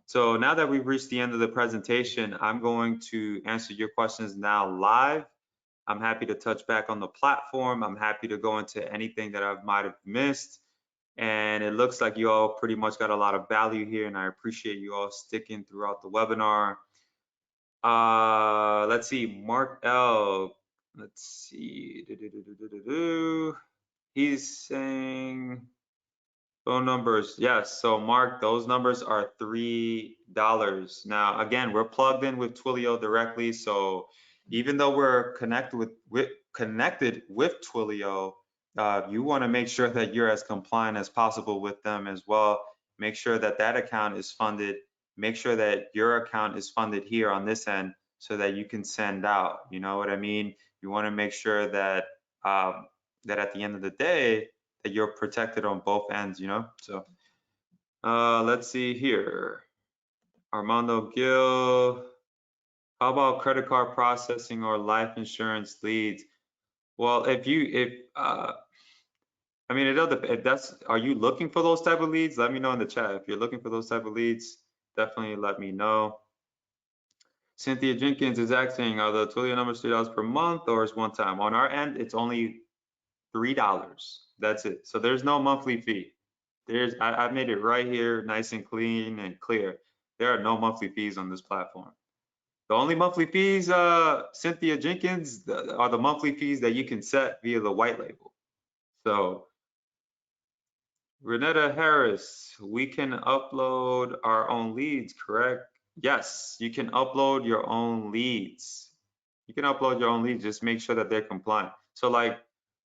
So now that we've reached the end of the presentation, I'm going to answer your questions now live. I'm happy to touch back on the platform. I'm happy to go into anything that I might have missed. And it looks like you all pretty much got a lot of value here, and I appreciate you all sticking throughout the webinar. Let's see, Mark L. Let's see. He's saying phone numbers. Yes, so Mark, those numbers are $3. Now, again, we're plugged in with Twilio directly, so even though we're connected with Twilio, you want to make sure that you're as compliant as possible with them as well. Make sure that that account is funded. Make sure that your account is funded here on this end so that you can send out. You know what I mean? You want to make sure that that at the end of the day, that you're protected on both ends, So let's see here. Armando Gill, how about credit card processing or life insurance leads? Well, I mean, are you looking for those type of leads? Let me know in the chat. If you're looking for those type of leads, definitely let me know. Cynthia Jenkins is asking, are the Twilio numbers $3 per month or is one time? On our end, it's only $3. That's it. So there's no monthly fee. I've made it right here, nice and clean and clear. There are no monthly fees on this platform. The only monthly fees, Cynthia Jenkins, are the monthly fees that you can set via the white label. So Renetta Harris, we can upload our own leads, correct? Yes, you can upload your own leads. You can upload your own leads, just make sure that they're compliant. So like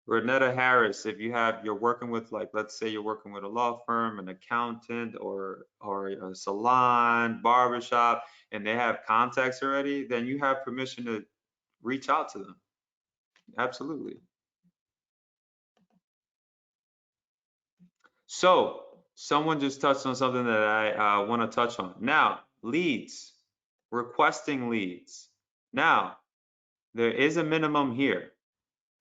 Renetta Harris, if you're working with, like, let's say you're working with a law firm, an accountant, or a salon, barbershop, and they have contacts already, then you have permission to reach out to them. Absolutely. So someone just touched on something that I want to touch on. Now, leads, requesting leads. Now, there is a minimum here.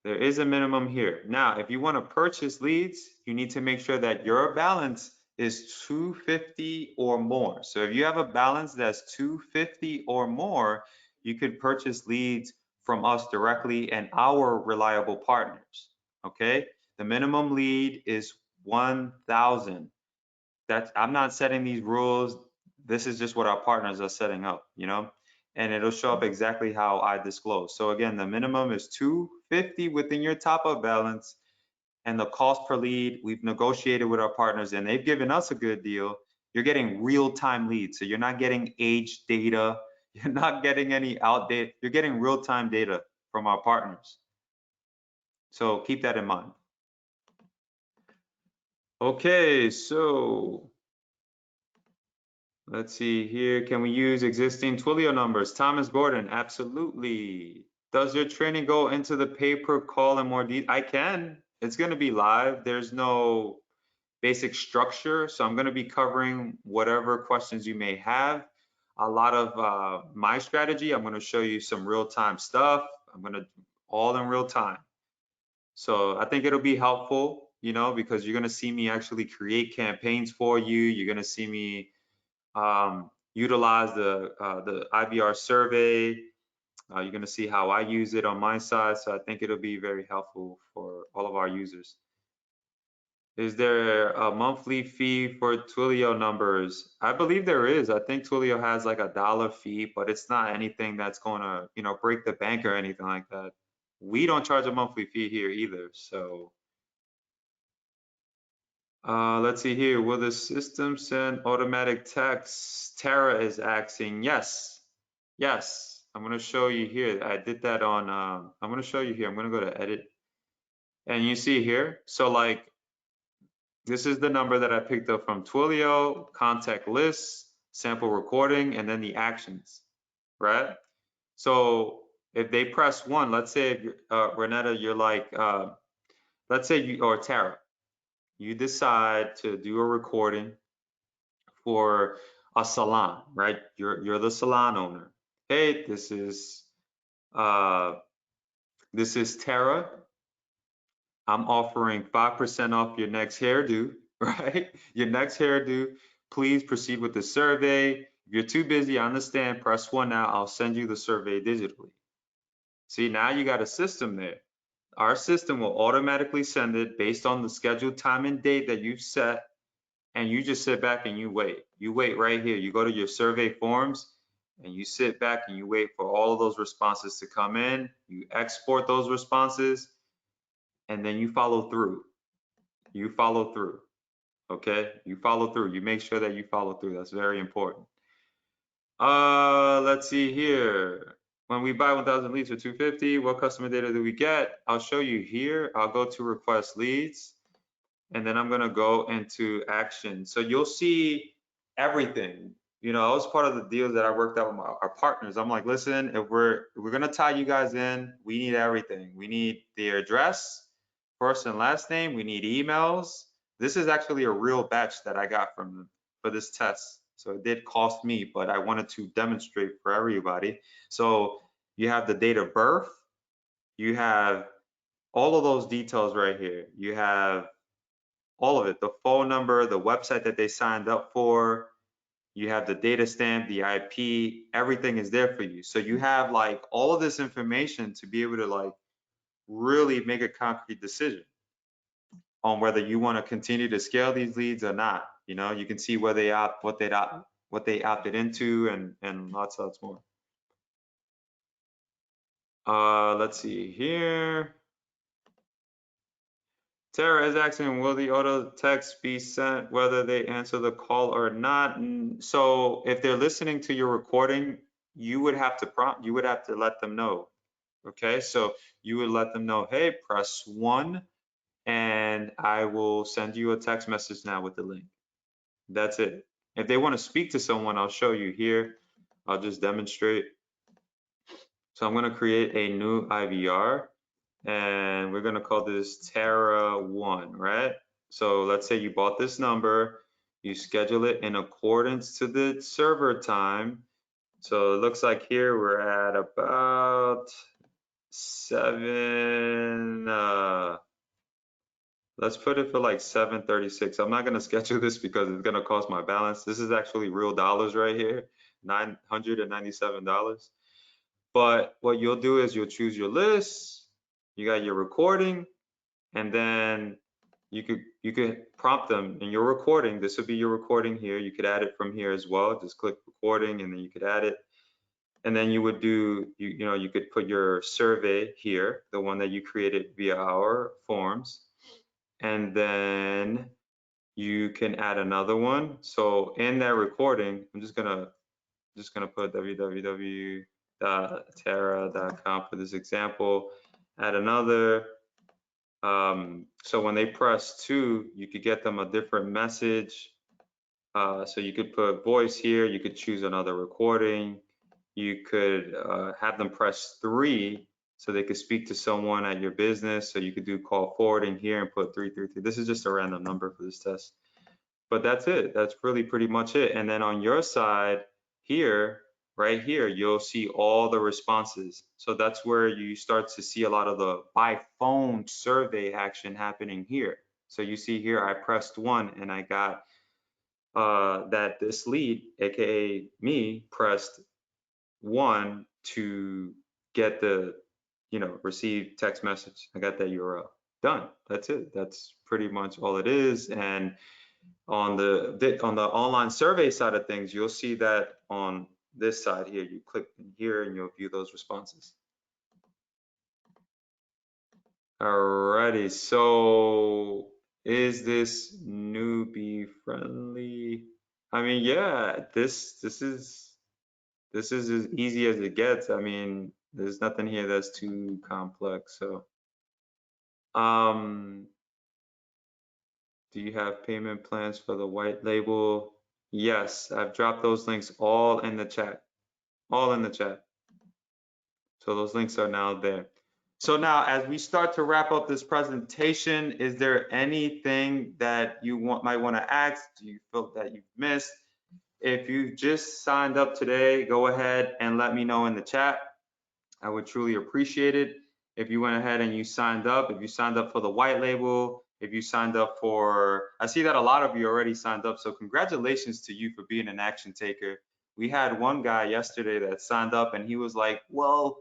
There is a minimum here. Now, if you want to purchase leads, you need to make sure that your balance is 250 or more. So if you have a balance that's 250 or more, you could purchase leads from us directly and our reliable partners. Okay? The minimum lead is 1,000. I'm not setting these rules. This is just what our partners are setting up, and it'll show up exactly how I disclose. So again, the minimum is 250 within your top up balance, and the cost per lead, we've negotiated with our partners and they've given us a good deal. You're getting real-time leads. So you're not getting age data. You're not getting any outdated. You're getting real-time data from our partners. So keep that in mind. Okay, so let's see here. Can we use existing Twilio numbers? Thomas Gordon, absolutely. Does your training go into the pay-per-call in more detail? I can. It's going to be live. There's no basic structure, so I'm going to be covering whatever questions you may have. A lot of my strategy, I'm going to show you some real-time stuff. I'm going to all in real time. So I think it'll be helpful, because you're going to see me actually create campaigns for you. You're going to see me utilize the IVR survey. You're going to see how I use it on my side. So I think it'll be very helpful for all of our users. Is there a monthly fee for Twilio numbers? I believe there is. I think Twilio has like $1 fee, but it's not anything that's going to, break the bank or anything like that. We don't charge a monthly fee here either. So let's see here. Will the system send automatic text? Tara is asking. Yes. Yes. I'm going to show you here. I did that on, I'm going to show you here. I'm going to go to edit. And you see here. So like, this is the number that I picked up from Twilio, contact lists, sample recording, and then the actions, right? So if they press 1, let's say if Renetta, you're like, let's say you, or Tara, you decide to do a recording for a salon, right? You're the salon owner. Hey, this is Tara. I'm offering 5% off your next hairdo, right? Your next hairdo. Please proceed with the survey. If you're too busy, I understand. Press 1 now. I'll send you the survey digitally. See, now you got a system there. Our system will automatically send it based on the scheduled time and date that you've set. And you just sit back and you wait. You wait right here. You go to your survey forms and you sit back and you wait for all of those responses to come in. You export those responses and then you follow through. You follow through. Okay? You follow through. You make sure that you follow through. That's very important. Let's see here. When we buy 1,000 leads for 250, what customer data do we get? I'll show you here. I'll go to request leads. And then I'm gonna go into action. So you'll see everything. I was part of the deals that I worked out with our partners. I'm like, listen, if we're gonna tie you guys in, we need everything. We need their address, first and last name. We need emails. This is actually a real batch that I got from them for this test. So it did cost me, but I wanted to demonstrate for everybody. So you have the date of birth. You have all of those details right here. You have all of it, the phone number, the website that they signed up for, you have the data stamp, the IP, everything is there for you. So you have like all of this information to be able to like really make a concrete decision on whether you want to continue to scale these leads or not. You can see where they opt, what they opted into, and lots more. Let's see here. Tara is asking, will the auto text be sent whether they answer the call or not? So if they're listening to your recording, you would have to let them know. Okay, so you would let them know, hey, press 1 and I will send you a text message now with the link. That's it. If they want to speak to someone, I'll show you here. I'll just demonstrate. So I'm going to create a new IVR and we're going to call this Terra1, right? So let's say you bought this number, you schedule it in accordance to the server time. So it looks like here we're at about 7, let's put it for like 7:36. I'm not going to schedule this because it's going to cost my balance. This is actually real dollars right here, $997. But what you'll do is you'll choose your list, you got your recording, and then you could prompt them in your recording. This would be your recording here. You could add it from here as well. Just click recording and then you could add it. And then you would do, you could put your survey here, the one that you created via our forms. And then you can add another one. So in that recording, I'm just gonna put www.terra.com for this example. Add another. So when they press 2, you could get them a different message. So you could put voice here. You could choose another recording. You could have them press 3 so they could speak to someone at your business. So you could do call forwarding here and put 333. This is just a random number for this test. But that's it. That's really pretty much it. And then on your side here, right here, you'll see all the responses. So that's where you start to see a lot of the by phone survey action happening here. So you see here, I pressed 1 and I got that this lead, AKA me, pressed 1 to get the, receive text message. I got that URL. Done. That's it. That's pretty much all it is. And on the online survey side of things, you'll see that on this side here. You click in here and you'll view those responses. Alrighty, so is this newbie friendly? I mean, yeah, this is as easy as it gets. I mean, there's nothing here that's too complex. So, do you have payment plans for the white label? Yes, I've dropped those links all in the chat. All in the chat. So those links are now there. So now as we start to wrap up this presentation, is there anything that you might want to ask? Do you feel that you've missed? If you just signed up today, go ahead and let me know in the chat. I would truly appreciate it. If you went ahead and you signed up, if you signed up for the white label, if you signed up for, I see that a lot of you already signed up. So congratulations to you for being an action taker. We had one guy yesterday that signed up and he was like, well,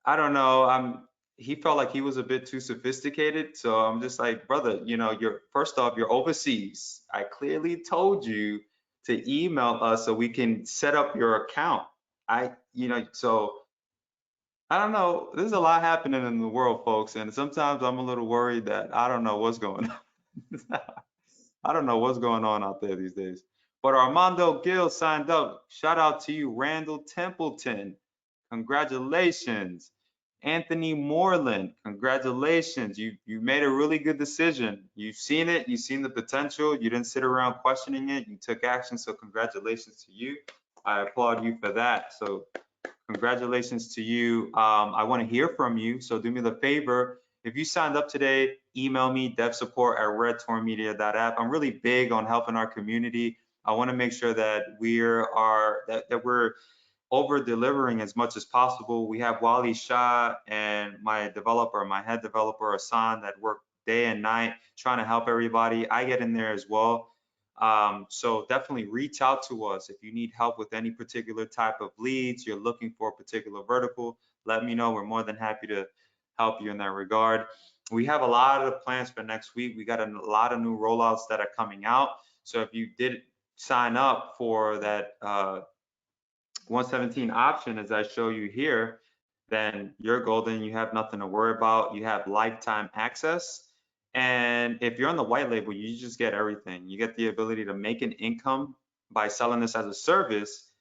I don't know. He felt like he was a bit too sophisticated. So I'm just like, brother, first off, you're overseas. I clearly told you to email us so we can set up your account. So I don't know. There's a lot happening in the world, folks, and sometimes I'm a little worried that I don't know what's going on. I don't know what's going on out there these days. But Armando Gill signed up. Shout out to you, Randall Templeton. Congratulations. Anthony Moreland, congratulations. You made a really good decision. You've seen it, you've seen the potential. You didn't sit around questioning it. You took action. So congratulations to you. I applaud you for that. So congratulations to you. I want to hear from you. So do me the favor. If you signed up today, email me devsupport@redtornmedia.app. I'm really big on helping our community. I want to make sure that we're over delivering as much as possible. We have Wally Shah and my head developer, Hassan, that work day and night trying to help everybody. I get in there as well. So definitely reach out to us. If you need help with any particular type of leads, you're looking for a particular vertical, let me know. We're more than happy to help you in that regard. We have a lot of plans for next week. We got a lot of new rollouts that are coming out. So if you did sign up for that 117 option, as I show you here, then you're golden. You have nothing to worry about. You have lifetime access. And if you're on the white label, you just get everything. You get the ability to make an income by selling this as a service.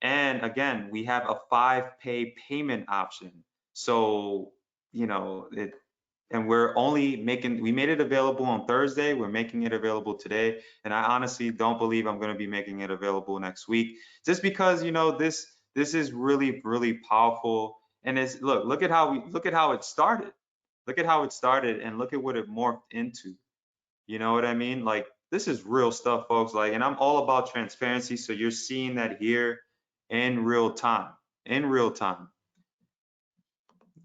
And again, we have a 5-pay payment option. So, you know, and we're only we made it available on Thursday. We're making it available today. And I honestly don't believe I'm going to be making it available next week, just because, you know, this is really, really powerful. And it's, look at how it started. Look at how it started and look at what it morphed into. You know what I mean? Like, this is real stuff, folks. Like, and I'm all about transparency. So you're seeing that here in real time, in real time.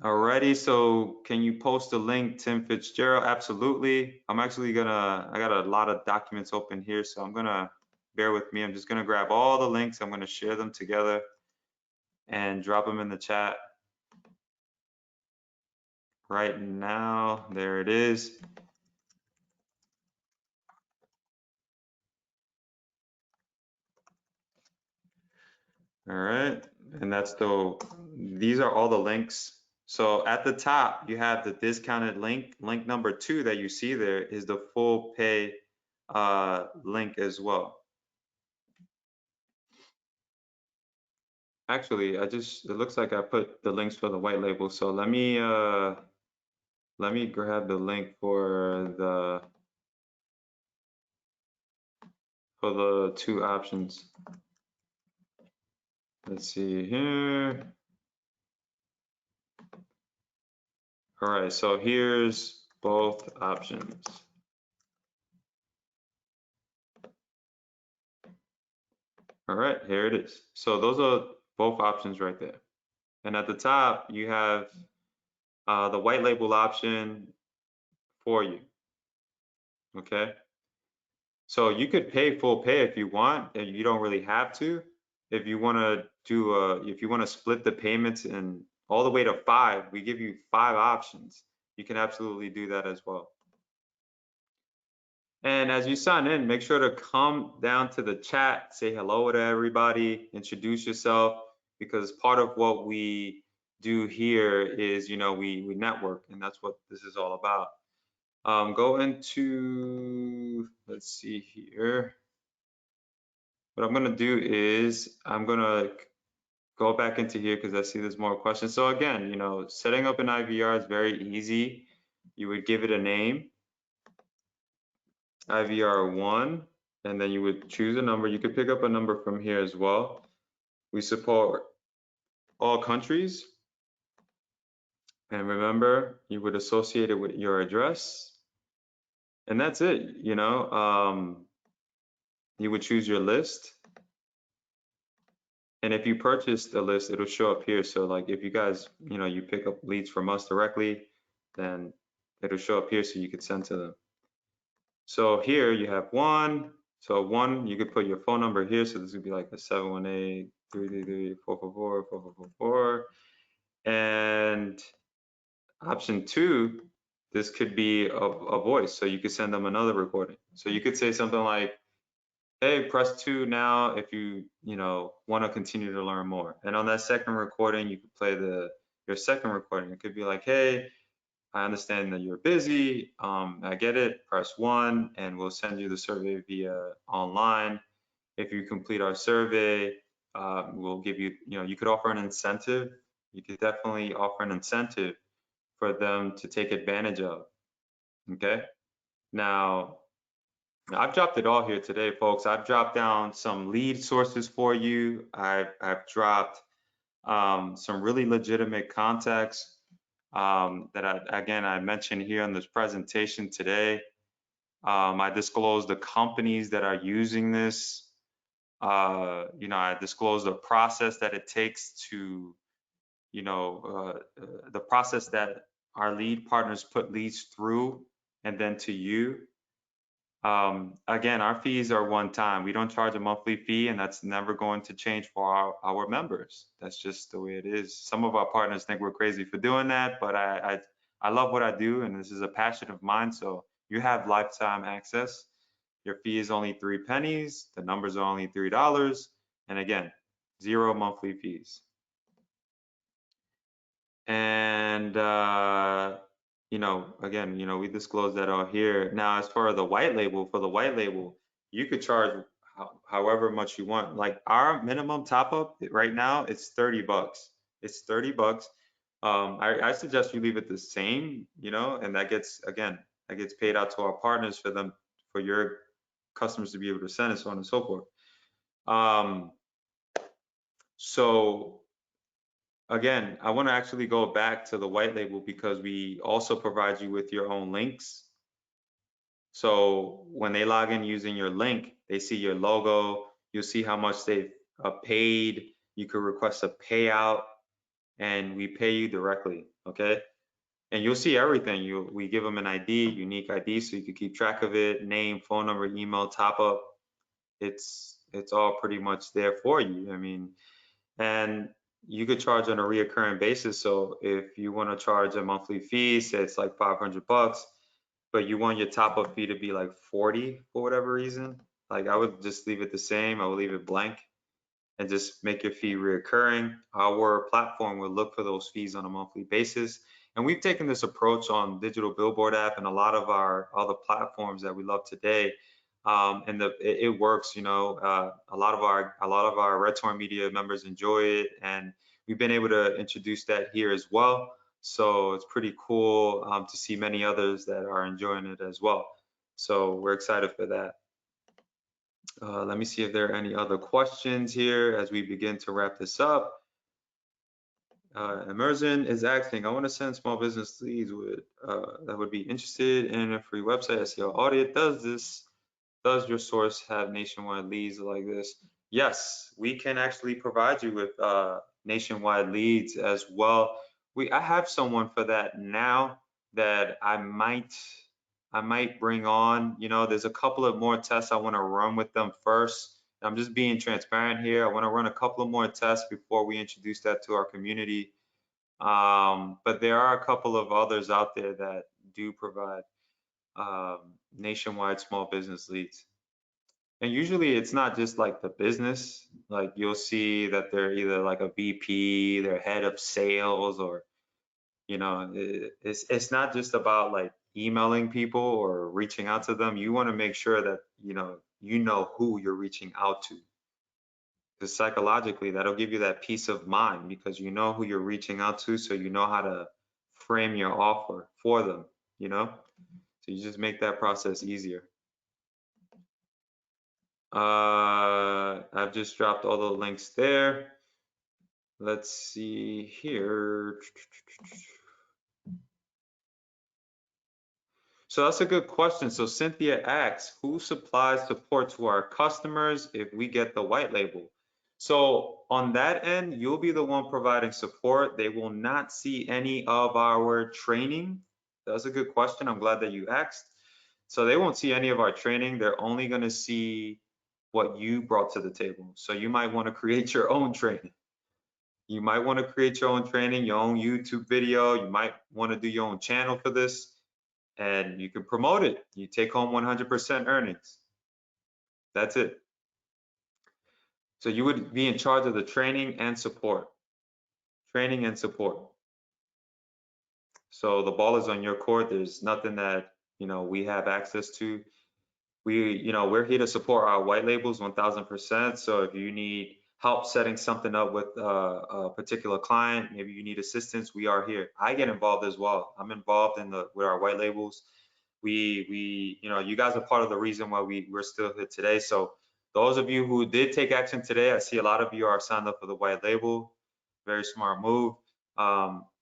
Alrighty, so can you post a link, Tim Fitzgerald? Absolutely. I got a lot of documents open here, so bear with me. I'm just gonna grab all the links. I'm gonna share them together and drop them in the chat right now. There it is. All right, and these are all the links. So at the top, you have the discounted link. Link number 2 that you see there is the full pay link as well. Actually, it looks like I put the links for the white label. So let me grab the link for the 2 options. Let's see here. All right, so here's both options. All right, here it is. So those are both options right there. And at the top, you have the white label option for you. Okay. So you could pay full pay if you want, and you don't really have to. If you want to if you want to split the payments and all the way to 5, we give you 5 options. You can absolutely do that as well. And as you sign in, make sure to come down to the chat, say hello to everybody, introduce yourself, because part of what we do here is, you know, we network, and that's what this is all about. Go into, let's see here. What I'm gonna do is I'm gonna go back into here because I see there's more questions. So again, you know, setting up an IVR is very easy. You would give it a name, IVR 1, and then you would choose a number. You could pick up a number from here as well. We support all countries. And remember, you would associate it with your address. And that's it, you know. You would choose your list. And if you purchase the list, it'll show up here. So like if you guys, you know, you pick up leads from us directly, then it'll show up here so you could send to them. So here you have 1. So 1, you could put your phone number here. So this would be like a 718-333-444-4444. And option 2, this could be a voice. So you could send them another recording. So you could say something like, hey, press 2 now if you know, want to continue to learn more. And on that second recording, you could play your second recording. It could be like, hey, I understand that you're busy. I get it. Press 1 and we'll send you the survey via online. If you complete our survey, we'll give you, you know, you could offer an incentive. You could definitely offer an incentive for them to take advantage of. Okay. Now, I've dropped it all here today, folks. I've dropped down some lead sources for you. I've dropped some really legitimate contacts that I mentioned here in this presentation today. I disclosed the companies that are using this. You know, I disclosed the process that it takes to, you know, the process that our lead partners put leads through and then to you. Again, our fees are one time. We don't charge a monthly fee, and that's never going to change for our members. That's just the way it is. Some of our partners think we're crazy for doing that, but I love what I do, and this is a passion of mine. So you have lifetime access. Your fee is only 3 pennies. The numbers are only $3. And again, 0 monthly fees. And you know, again, you know, we disclose that out here. Now, as far as the white label, for the white label, you could charge however much you want. Like our minimum top up right now, it's $30. It's $30. I suggest you leave it the same, you know, and that gets, again, that gets paid out to our partners for them, for your customers to be able to send and so on and so forth. So again, I want to actually go back to the white label because we also provide you with your own links. So when they log in using your link, they see your logo, you'll see how much they've paid, you could request a payout, and we pay you directly, okay? And you'll see everything. We give them an ID, unique ID, so you can keep track of it, name, phone number, email, top up. It's all pretty much there for you. I mean, and you could charge on a reoccurring basis. So if you want to charge a monthly fee, say it's like $500, but you want your top up fee to be like 40 for whatever reason, like I would just leave it the same. I would leave it blank and just make your fee reoccurring. Our platform will look for those fees on a monthly basis. And we've taken this approach on digital billboard app and a lot of our other platforms that we love today. And it works, you know, a lot of our Red Torn Media members enjoy it, and we've been able to introduce that here as well. So it's pretty cool to see many others that are enjoying it as well. So we're excited for that. Let me see if there are any other questions here as we begin to wrap this up. Emerson is asking, I want to send small business leads that would be interested in a free website SEO audit. Does your source have nationwide leads like this? Yes, we can actually provide you with nationwide leads as well. I have someone for that now that I might bring on. You know, there's a couple of more tests I want to run with them first. I'm just being transparent here. I want to run a couple of more tests before we introduce that to our community. But there are a couple of others out there that do provide nationwide small business leads. And usually it's not just like the business, like you'll see that they're either like a VP, they're head of sales, or, you know, it's not just about like emailing people or reaching out to them. You want to make sure that, you know who you're reaching out to. Because psychologically, that'll give you that peace of mind because you know who you're reaching out to, so you know how to frame your offer for them, you know? So you just make that process easier. I've just dropped all the links there. Let's see here. So that's a good question. So Cynthia asks, who supplies support to our customers if we get the white label? So on that end, you'll be the one providing support. They will not see any of our training. That's a good question. I'm glad that you asked. So they won't see any of our training. They're only going to see what you brought to the table. So you might want to create your own training. You might want to create your own training, your own YouTube video. You might want to do your own channel for this, and you can promote it. You take home 100% earnings. That's it. So you would be in charge of the training and support. Training and support. So the ball is on your court. There's nothing that, you know, we have access to. We're here to support our white labels 1000%. So if you need help setting something up with a particular client, maybe you need assistance, we are here. I get involved as well. I'm involved with our white labels. You guys are part of the reason why we're still here today. So those of you who did take action today, I see a lot of you are signed up for the white label. Very smart move.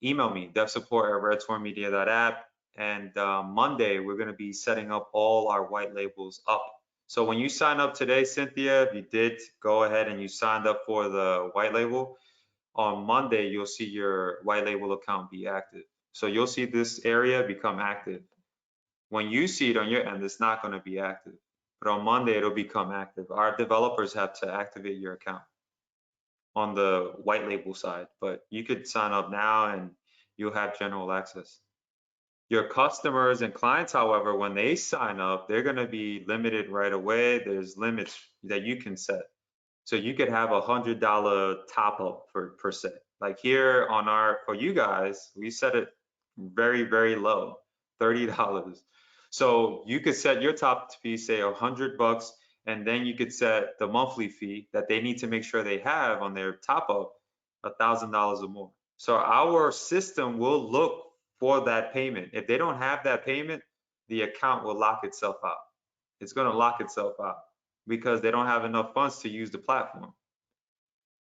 Email me, devsupport@redtornmedia.app. And Monday, we're going to be setting up all our white labels up. So when you sign up today, Cynthia, if you did go ahead and you signed up for the white label, on Monday, you'll see your white label account be active. So you'll see this area become active. When you see it on your end, it's not going to be active. But on Monday, it'll become active. Our developers have to activate your account on the white label side. But you could sign up now and you'll have general access. Your customers and clients, however, when they sign up, they're going to be limited right away. There's limits that you can set. So you could have $100 top up per se. Like here for you guys, we set it very, very low, $30. So you could set your top fee, say $100, and then you could set the monthly fee that they need to make sure they have on their top up $1,000 or more. So our system will look for that payment. If they don't have that payment, the account will lock itself out. It's going to lock itself out because they don't have enough funds to use the platform.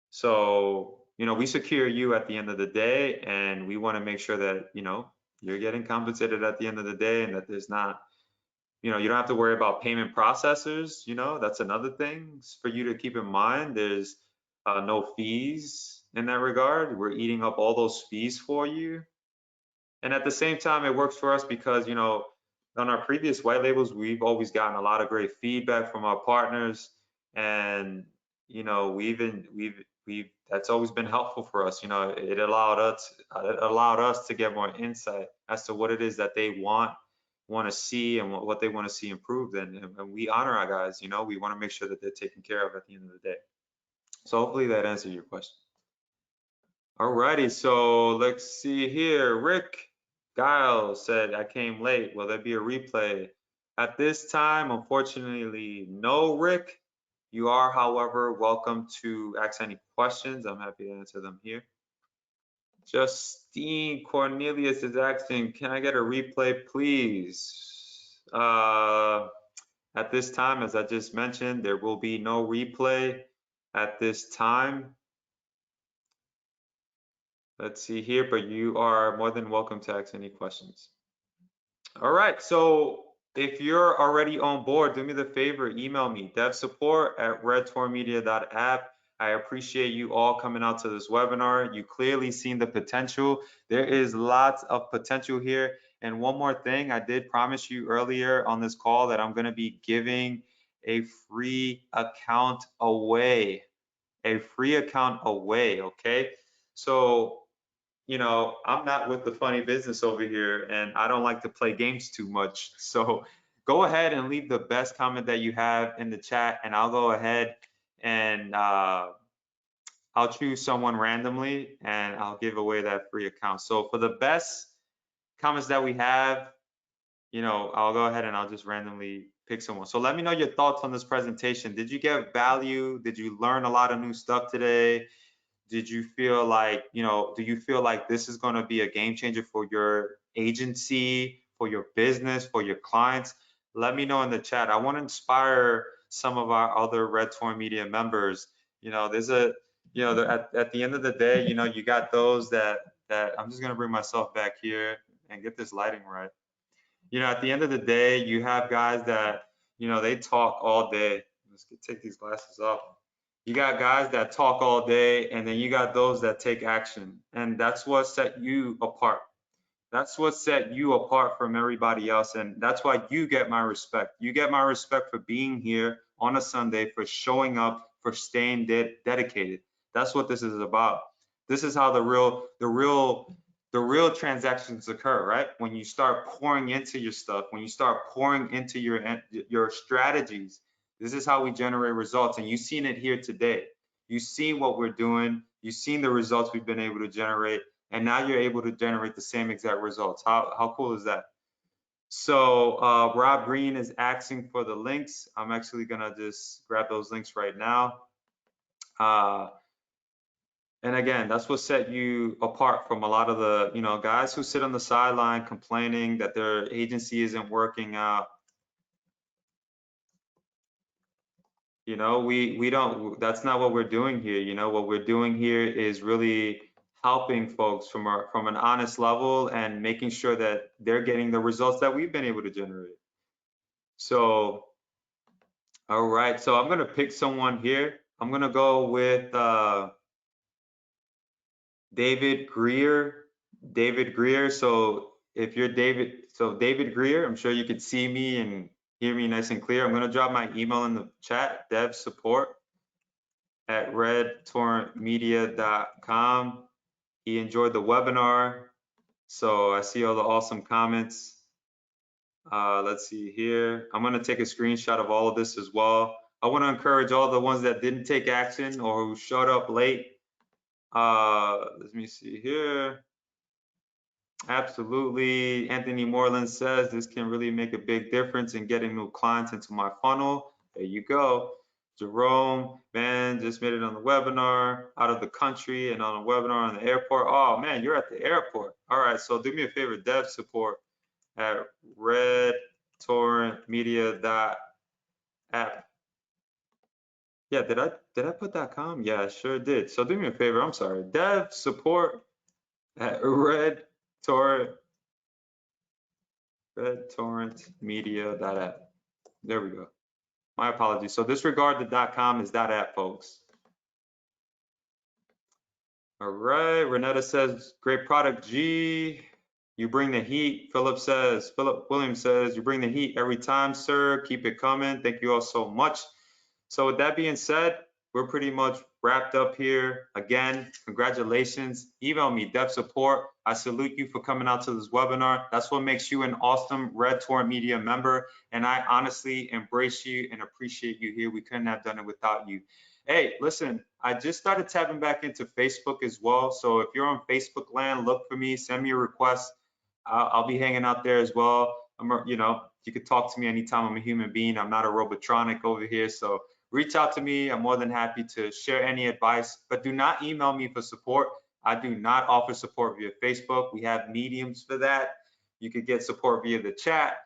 So, we secure you at the end of the day, and we want to make sure that, you're getting compensated at the end of the day, and that there's not, you don't have to worry about payment processors. That's another thing for you to keep in mind. There's no fees in that regard. We're eating up all those fees for you. And at the same time, it works for us because, on our previous white labels, we've always gotten a lot of great feedback from our partners. And, that's always been helpful for us. It allowed us to get more insight as to what it is that they want to see and what they want to see improved. And we honor our guys. We want to make sure that they're taken care of at the end of the day. So hopefully that answered your question. Alrighty, so let's see here. Rick Giles said, I came late. Will there be a replay? At this time, unfortunately, no, Rick. You are, however, welcome to ask any questions. I'm happy to answer them here. Justine Cornelius is asking, can I get a replay, please? At this time, as I just mentioned, there will be no replay at this time. Let's see here, but you are more than welcome to ask any questions. All right, so if you're already on board, do me the favor, email me, devsupport@redtormedia.app. I appreciate you all coming out to this webinar. You clearly seen the potential. There is lots of potential here. And one more thing, I did promise you earlier on this call that I'm gonna be giving a free account away, okay? So, I'm not with the funny business over here, and I don't like to play games too much. So go ahead and leave the best comment that you have in the chat, and I'll go ahead and I'll choose someone randomly, and I'll give away that free account. So for the best comments that we have, I'll go ahead and I'll just randomly pick someone. So let me know your thoughts on this presentation. Did you get value? Did you learn a lot of new stuff today? Did you feel like, do you feel like this is going to be a game changer for your agency, for your business, for your clients? Let me know in the chat. I want to inspire some of our other Red Torn Media members. There's at the end of the day, you got those that I'm just going to bring myself back here and get this lighting right. At the end of the day, you have guys that, they talk all day. Let's take these glasses off. You got guys that talk all day, and then you got those that take action. And that's what set you apart. That's what set you apart from everybody else. And that's why you get my respect. You get my respect for being here on a Sunday, for showing up, for staying dedicated. That's what this is about. This is how the real transactions occur, right? When you start pouring into your stuff, when you start pouring into your strategies, this is how we generate results. And you've seen it here today. You've seen what we're doing. You've seen the results we've been able to generate. And now you're able to generate the same exact results. How cool is that? So Rob Green is asking for the links. I'm actually gonna just grab those links right now. And again, that's what set you apart from a lot of the, guys who sit on the sideline complaining that their agency isn't working out. We don't, that's not what we're doing here. What we're doing here is really helping folks from an honest level and making sure that they're getting the results that we've been able to generate. So, all right, so I'm gonna pick someone here. I'm gonna go with David Greer. So if you're David Greer, I'm sure you could see me and hear me nice and clear. I'm gonna drop my email in the chat, devsupport@redtorrentmedia.com. He enjoyed the webinar. So I see all the awesome comments. Let's see here. I'm gonna take a screenshot of all of this as well. I wanna encourage all the ones that didn't take action or who showed up late. Let me see here. Absolutely. Anthony Moreland says this can really make a big difference in getting new clients into my funnel. There you go. Jerome, man, just made it on the webinar, out of the country and on a webinar in the airport. Oh man, you're at the airport. All right, so do me a favor, dev support at redtorrentmedia.app. Yeah, did I put .com? Yeah, I sure did. So do me a favor, I'm sorry. Dev support at redtorrentmedia.app. There we go. My apologies. So disregard the .com is .app, folks. All right, Renetta says, great product, G. You bring the heat. Philip Williams says, you bring the heat every time, sir. Keep it coming. Thank you all so much. So with that being said, we're pretty much wrapped up here. Again, congratulations. Email me, dev support. I salute you for coming out to this webinar. That's what makes you an awesome Red Torrent Media member. And I honestly embrace you and appreciate you here. We couldn't have done it without you. Hey, listen, I just started tapping back into Facebook as well. So if you're on Facebook land, look for me, send me a request. I'll be hanging out there as well. You could talk to me anytime. I'm a human being. I'm not a robotronic over here. So reach out to me. I'm more than happy to share any advice, but do not email me for support. I do not offer support via Facebook. We have mediums for that. You could get support via the chat,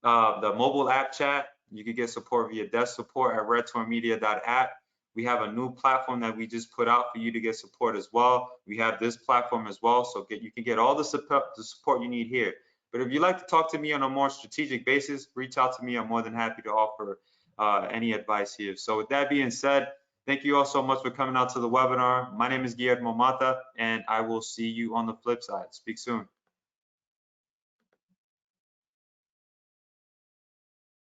the mobile app chat. You could get support via desk support at redtorrentmedia.app. We have a new platform that we just put out for you to get support as well. We have this platform as well, so you can get all the support you need here. But if you'd like to talk to me on a more strategic basis, reach out to me. I'm more than happy to offer any advice here. So with that being said, thank you all so much for coming out to the webinar. My name is Guillermo Mata, and I will see you on the flip side. Speak soon.